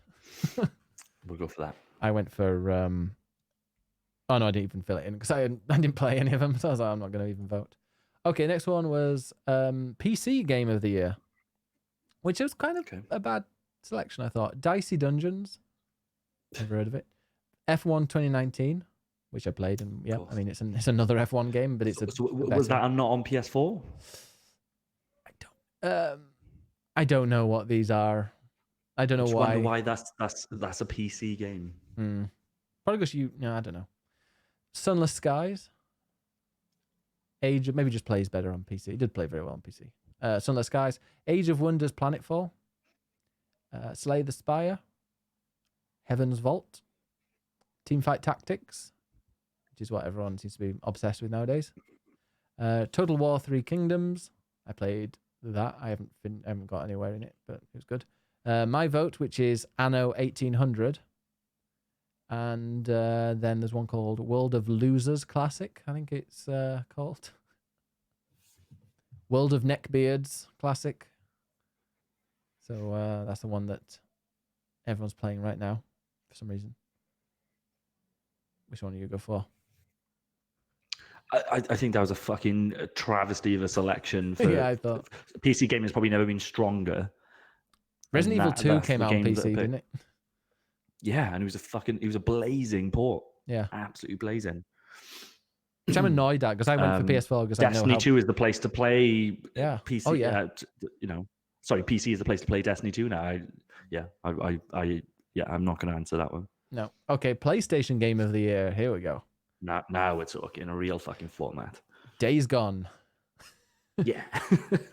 We'll go for that. I went for... Oh, no, I didn't even fill it in because I didn't play any of them. So I was like, I'm not going to even vote. Okay, next one was PC Game of the Year, which was kind of a bad selection, I thought. Dicey Dungeons. Never heard of it. F1 2019, which I played. And yeah, I mean, it's another F1 game, but it's was that not on PS4? I don't know what these are. I don't know why. I wonder why that's a PC game. Probably because I don't know. Sunless Skies. Maybe just plays better on PC. It did play very well on PC. Sunless Skies. Age of Wonders Planetfall. Slay the Spire. Heaven's Vault. Teamfight Tactics, which is what everyone seems to be obsessed with nowadays. Total War 3 Kingdoms. I played that. I haven't got anywhere in it, but it was good. My Vote, which is Anno 1800. And then there's one called World of Losers Classic, I think it's called. World of Neckbeards Classic. So that's the one that everyone's playing right now for some reason. Which one do you go for? I think that was a fucking travesty of a selection. For, yeah, I thought. PC game has probably never been stronger. Resident Evil 2 came out on PC, didn't it? Yeah, and it was a blazing port. Yeah. Absolutely blazing. Which I'm annoyed at because I went for PS4 because I know Destiny 2 is the place to play PC. Oh, yeah. Sorry, PC is the place to play Destiny 2 now. I'm not going to answer that one. No. Okay, PlayStation Game of the Year. Here we go. Now we're talking a real fucking format. Days Gone. Yeah.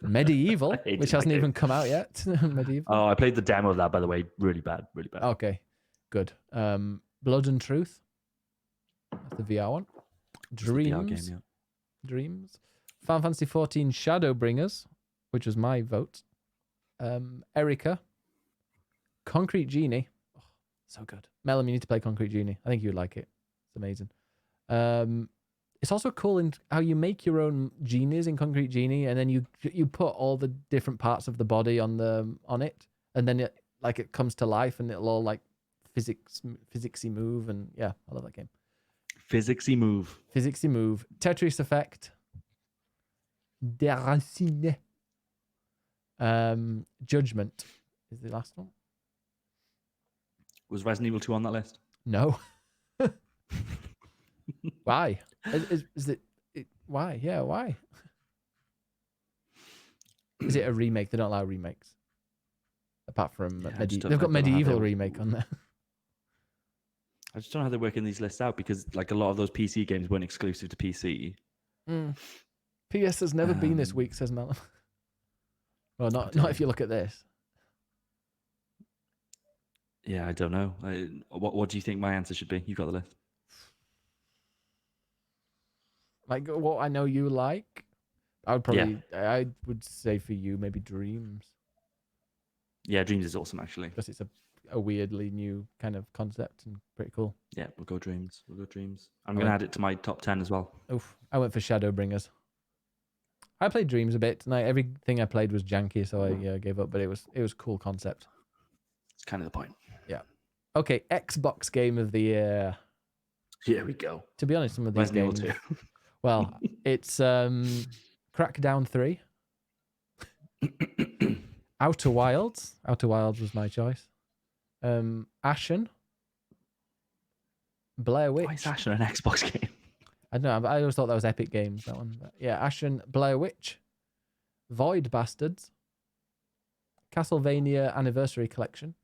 Medieval, which hasn't even come out yet. Medieval. Oh, I played the demo of that, by the way. Really bad. Really bad. Okay, good. Blood and Truth. That's the VR one. Dreams. Game, yeah. Dreams. Final Fantasy 14 Shadowbringers, which was my vote. Erica. Concrete Genie. Oh, so good. Melum, you need to play Concrete Genie. I think you'd like it. It's amazing. It's also cool in how you make your own genies in Concrete Genie, and then you put all the different parts of the body on it, and then it comes to life, and it'll all like physicsy move, and yeah, I love that game. Physicsy move. Tetris Effect. Deracine. Judgment is the last one. Was Resident Evil 2 on that list? No. Why? Is it? Why? Yeah, why? Is it a remake? They don't allow remakes. Apart from they've got Medieval remake on there. I just don't know how they're working these lists out, because like a lot of those PC games weren't exclusive to PC. PS has never been this weak, says Melon. Well, not if you look at this. Yeah, I don't know. What do you think my answer should be? You got the list. Like what I know you like, I would say for you maybe Dreams. Yeah, Dreams is awesome actually. Because it's a weirdly new kind of concept and pretty cool. Yeah, we'll go Dreams. I'm going to add it to my top 10 as well. Oof. I went for Shadowbringers. I played Dreams a bit. And everything I played was janky, so I gave up. But it was a cool concept. It's kind of the point. Yeah. Okay, Xbox Game of the Year. Here we go. To be honest, some of these games. Well, it's Crackdown 3. Outer Wilds. Outer Wilds was my choice. Ashen. Blair Witch. Why is Ashen an Xbox game? I don't know. I always thought that was Epic Games, that one. But yeah, Ashen, Blair Witch, Void Bastards, Castlevania Anniversary Collection.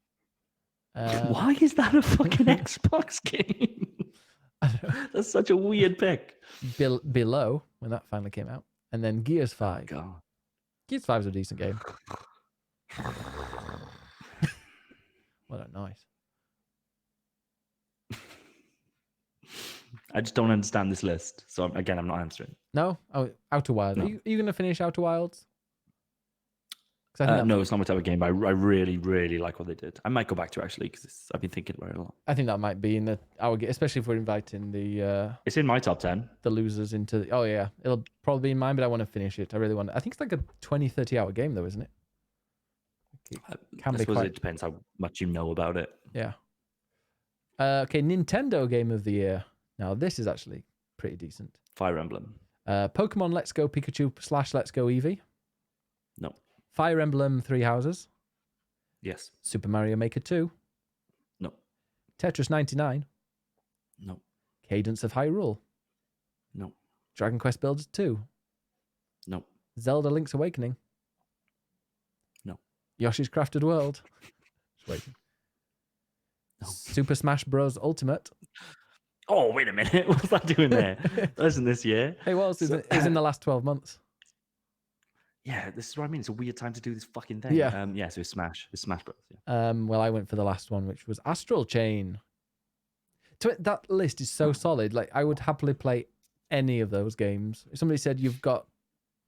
Why is that a fucking Xbox game? That's such a weird pick. Below, when that finally came out. And then Gears 5. God. Gears 5 is a decent game. What a noise. I just don't understand this list. So again, I'm not answering. No? Oh, Outer Wilds. No. Are you going to finish Outer Wilds? No, it's not my type of game, but I really, really like what they did. I might go back to it, actually, because I've been thinking about it a lot. I think that might be in our game, especially if we're inviting the... it's in my top 10. The losers into... Oh, yeah. It'll probably be in mine, but I want to finish it. I really want to... I think it's like a 20, 30-hour game, though, isn't it? I suppose it depends how much you know about it. Yeah. Okay, Nintendo Game of the Year. Now, this is actually pretty decent. Fire Emblem. Pokemon Let's Go Pikachu / Let's Go Eevee. No. Fire Emblem Three Houses. Yes. Super Mario Maker 2. No. Tetris 99. No. Cadence of Hyrule. No. Dragon Quest Builders 2. No. Zelda Link's Awakening. No. Yoshi's Crafted World. Just waiting. No. Super Smash Bros. Ultimate. Oh, wait a minute. What's that doing there? That wasn't this year. Hey, what else is it? It's in the last 12 months. Yeah, this is what I mean. It's a weird time to do this fucking thing. Yeah. So it's Smash. It's Smash Bros. Yeah. Well, I went for the last one, which was Astral Chain. That list is so solid. Like, I would happily play any of those games. If somebody said you've got,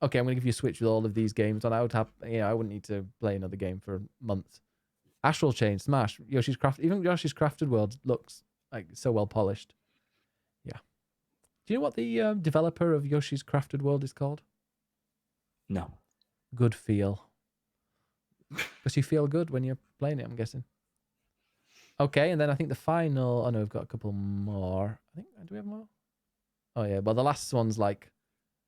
okay, I'm going to give you a Switch with all of these games, and I would have, I wouldn't need to play another game for months. Astral Chain, Smash, Yoshi's Crafted World looks like so well polished. Yeah. Do you know what the developer of Yoshi's Crafted World is called? No. Good Feel. Because you feel good when you're playing it, I'm guessing. Okay, and then I think the final... Oh, no, we've got a couple more. Do we have more? Oh, yeah. Well, the last one's like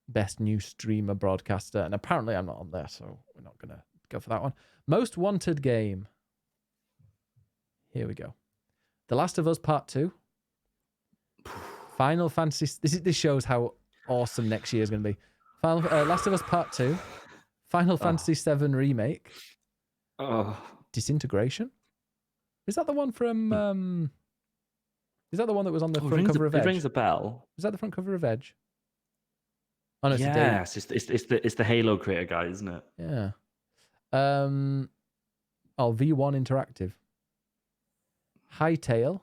best new streamer broadcaster, and apparently I'm not on there, so we're not going to go for that one. Most wanted game. Here we go. The Last of Us Part 2. Final Fantasy... This shows how awesome next year is going to be. Last of Us Part 2. Final Fantasy VII Remake. Disintegration. Is that the one from... Is that the one that was on the front cover of Edge? It rings a bell. Is that the front cover of Edge? Oh, no, yes, it's the Halo creator guy, isn't it? Yeah. V1 Interactive. Hytale.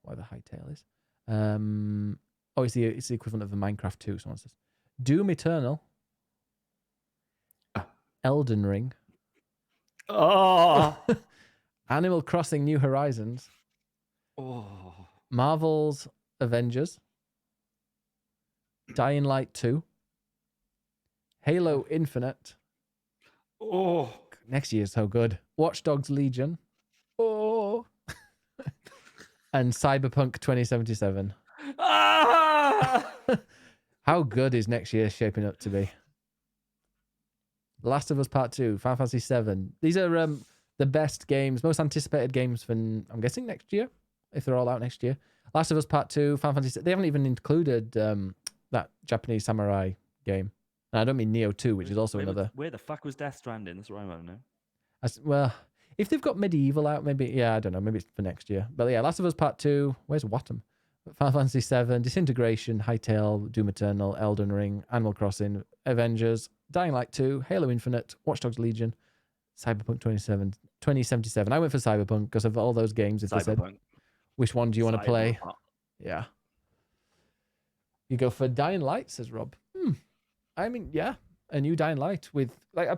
Whatever Hytale is. It's the equivalent of a Minecraft 2. Someone says Doom Eternal, Elden Ring, Animal Crossing: New Horizons, Marvel's Avengers, Dying Light 2, Halo Infinite. Next year's so good. Watch Dogs Legion. And Cyberpunk 2077. How good is next year shaping up to be? Last of Us Part 2, Final Fantasy 7. These are the best games, most anticipated games for, I'm guessing, next year, if they're all out next year. Last of Us Part 2, Final Fantasy 7. They haven't even included that Japanese samurai game. And I don't mean Neo 2, which is also another. Where the fuck was Death Stranding? That's what I want to know. Well, if they've got Medieval out, maybe, yeah, I don't know. Maybe it's for next year. But yeah, Last of Us Part 2. Where's Wattam? Final Fantasy 7, Disintegration, Hytale, Doom Eternal, Elden Ring, Animal Crossing, Avengers, Dying Light 2, Halo Infinite, Watch Dogs Legion, Cyberpunk 2077. I went for Cyberpunk because of all those games. If they said, which one do you want to play? Yeah. You go for Dying Light, says Rob. I mean, yeah, a new Dying Light with, like, I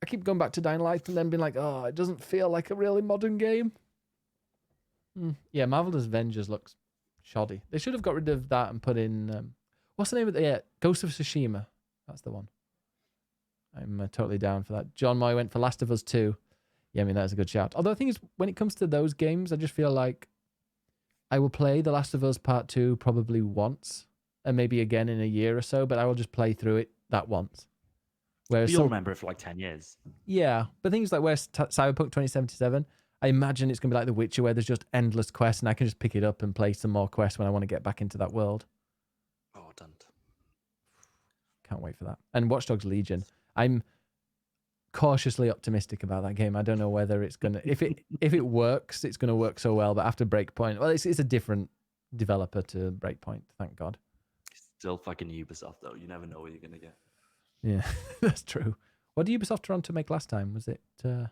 keep going back to Dying Light and then being like, oh, it doesn't feel like a really modern game. Yeah, Marvel's Avengers looks shoddy. They should have got rid of that and put in, what's the name of it? Yeah, Ghost of Tsushima. That's the one. I'm totally down for that. John Moy went for Last of Us 2. Yeah, I mean, that's a good shout. Although the thing is, when it comes to those games, I just feel like I will play The Last of Us Part 2 probably once and maybe again in a year or so, but I will just play through it that once. Whereas you'll remember it for like 10 years. Yeah, but things like where's Cyberpunk 2077, I imagine it's going to be like The Witcher, where there's just endless quests and I can just pick it up and play some more quests when I want to get back into that world. Oh, done. Can't wait for that. And Watch Dogs Legion, I'm cautiously optimistic about that game. I don't know whether it's going to, if it works, it's going to work so well, but after Breakpoint, well, it's a different developer to Breakpoint, thank God. Still fucking Ubisoft, though. You never know what you're going to get. Yeah, that's true. What did Ubisoft Toronto make last time? Was it, wonder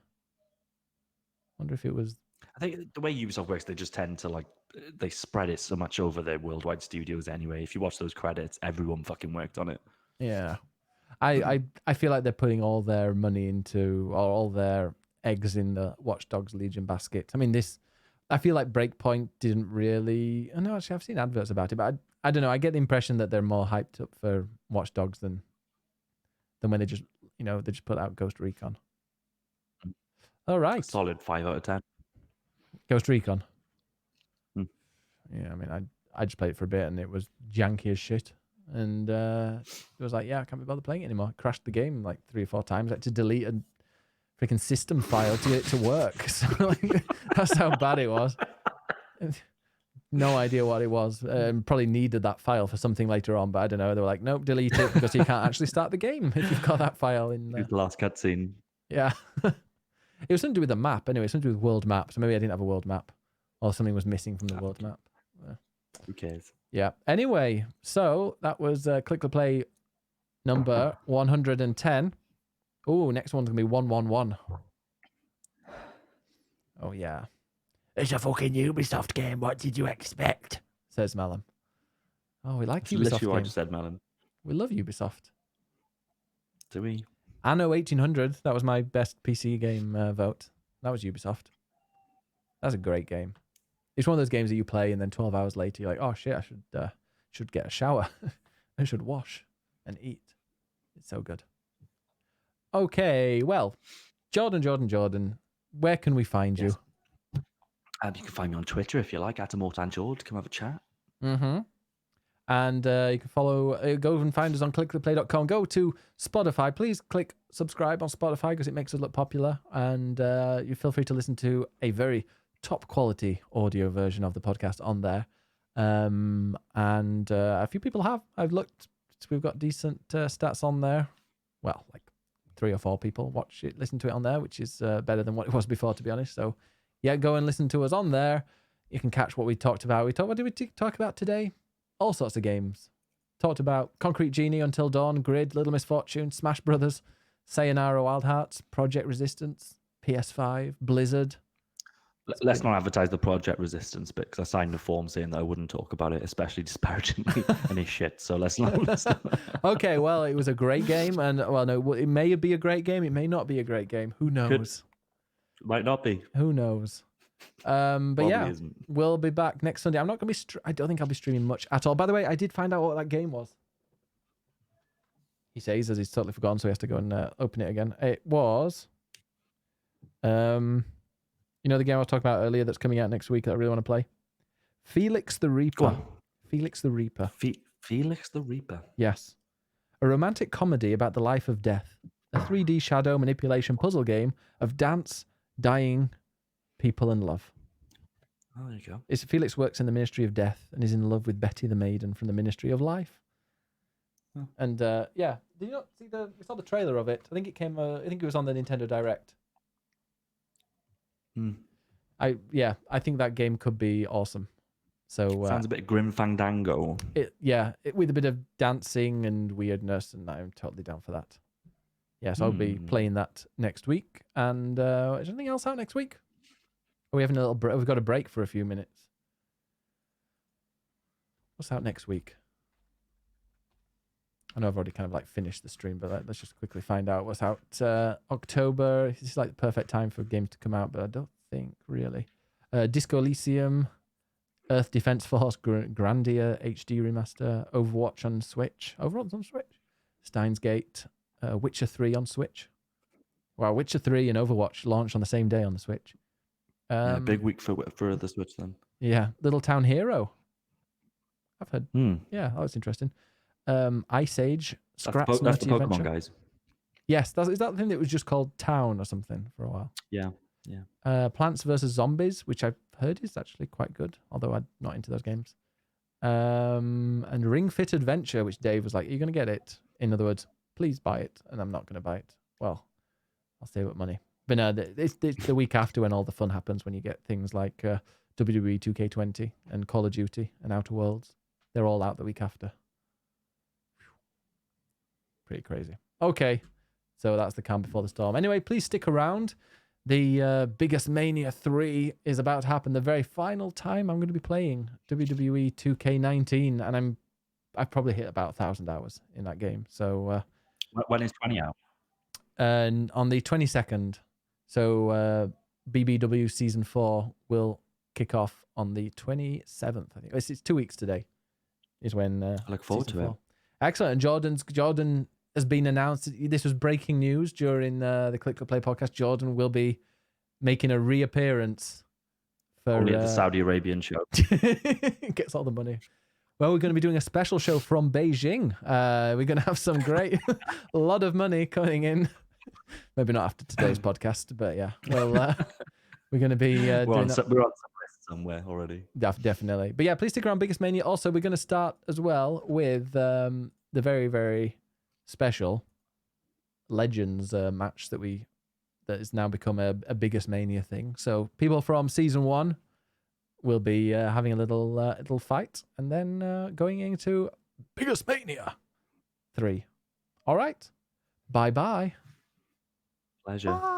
if it was... I think the way Ubisoft works, they just tend to, they spread it so much over their worldwide studios anyway. If you watch those credits, everyone fucking worked on it. Yeah. I feel like they're putting all their money into, or all their eggs in the Watch Dogs Legion basket. I mean, I feel like Breakpoint didn't really... I know, actually, I've seen adverts about it, but I don't know. I get the impression that they're more hyped up for Watch Dogs than when they just, they just put out Ghost Recon. All right. Solid 5 out of 10. Ghost Recon. Yeah, I mean, I just played it for a bit and it was janky as shit. And it was like, yeah, I can't be bothered playing it anymore. I crashed the game like 3 or 4 times. I had to delete a freaking system file to get it to work. So that's how bad it was. No idea what it was. Probably needed that file for something later on, but I don't know. They were like, nope, delete it because you can't actually start the game if you've got that file in there. The last cutscene. Yeah. It was something to do with the map anyway. Something to do with world map. So maybe I didn't have a world map or something was missing from the world map. Who cares? Yeah. Anyway, so that was Click to Play number 110. Oh, next one's going to be 111. Oh, yeah. It's a fucking Ubisoft game. What did you expect? Says Malum. Oh, we like That's Ubisoft literally what I games. just said, Malum. We love Ubisoft. Do we? Anno 1800. That was my best PC game vote. That was Ubisoft. That's a great game. It's one of those games that you play and then 12 hours later you're like, oh shit, I should get a shower. I should wash and eat. It's so good. Okay, well, Jordan, where can we find you? You can find me on Twitter if you like, @ImmortanJord. Come have a chat. Mm-hmm. And you can follow, go and find us on clicktheplay.com. Go to Spotify. Please click subscribe on Spotify because it makes us look popular. And you feel free to listen to a very top quality audio version of the podcast on there. And a few people have. I've looked. We've got decent stats on there. Well, like 3 or 4 people listen to it on there, which is better than what it was before, to be honest. So yeah, go and listen to us on there. You can catch what we talked about. What did we talk about today? All sorts of games. Talked about Concrete Genie, Until Dawn, Grid, Little Misfortune, Smash Brothers, Sayonara Wild Hearts, Project Resistance, PS5, Blizzard. Let's not advertise the Project Resistance bit, because I signed a form saying that I wouldn't talk about it, especially disparagingly, any shit. So let's not. Okay, well, it was a great game, and well, no, it may be a great game. It may not be a great game. Who knows? Might not be. Who knows? But Probably yeah, isn't. we'll be back next Sunday. I'm not going to be. I don't think I'll be streaming much at all. By the way, I did find out what that game was. He says as he's totally forgotten, so he has to go and open it again. It was, you know, the game I was talking about earlier that's coming out next week that I really want to play? Felix the Reaper. Go on. Felix the Reaper. Felix the Reaper. Yes. A romantic comedy about the life of death. A 3D shadow manipulation puzzle game of dance, dying, people, and love. Oh, there you go. Felix works in the Ministry of Death and is in love with Betty the Maiden from the Ministry of Life. Oh. And yeah, did you not see we saw the trailer of it? I think it came. I think it was on the Nintendo Direct. I think that game could be awesome. So sounds a bit Grim Fandango. With a bit of dancing and weirdness, and I'm totally down for that. Yeah, so I'll be playing that next week. And is there anything else out next week? Are we having a little break? We've got a break for a few minutes. What's out next week? I know I've already kind of like finished the stream, but let's just quickly find out what's out. October. This is like the perfect time for games to come out, but I don't think really. Disco Elysium, Earth Defense Force, Grandia HD remaster, Overwatch on Switch. Overwatch on Switch. Steins Gate, Witcher 3 on Switch. Wow, Witcher 3 and Overwatch launch on the same day on the Switch. Big week for the Switch then. Yeah, Little Town Hero. I've heard. Yeah, that was interesting. Ice Age, Scrat's that's the Pokemon Adventure. guys. Yes, is that the thing that was just called Town or something for a while? Yeah. Plants vs Zombies, which I've heard is actually quite good, although I'm not into those games. And Ring Fit Adventure, which Dave was like, "Are you going to get it?" In other words, please buy it, and I'm not going to buy it. Well, I'll save up money. But no, it's the week after when all the fun happens, when you get things like WWE 2K20 and Call of Duty and Outer Worlds. They're all out the week after. Pretty crazy. Okay, so that's the calm before the storm. Anyway, please stick around. The Biggest Mania 3 is about to happen. The very final time I'm going to be playing WWE 2K19, and I've probably hit about 1,000 hours in that game. So when is 20 out? And on the 22nd, so BBW Season 4 will kick off on the 27th. I think it's 2 weeks today. Is when I look forward to it. Excellent. And Jordan has been announced. This was breaking news during the Click Play podcast. Jordan will be making a reappearance for the Saudi Arabian show. Gets all the money. Well, we're going to be doing a special show from Beijing. We're going to have some great, a lot of money coming in. Maybe not after today's podcast, but yeah. Well, we're going to be we're doing on that. some list somewhere already. Definitely. But yeah, please stick around Biggest Mania. Also, we're going to start as well with the very, very special Legends match that has now become a Biggest Mania thing. So people from Season 1 will be having a little fight, and then going into Biggest Mania 3. All right. Bye-bye. Pleasure. Bye.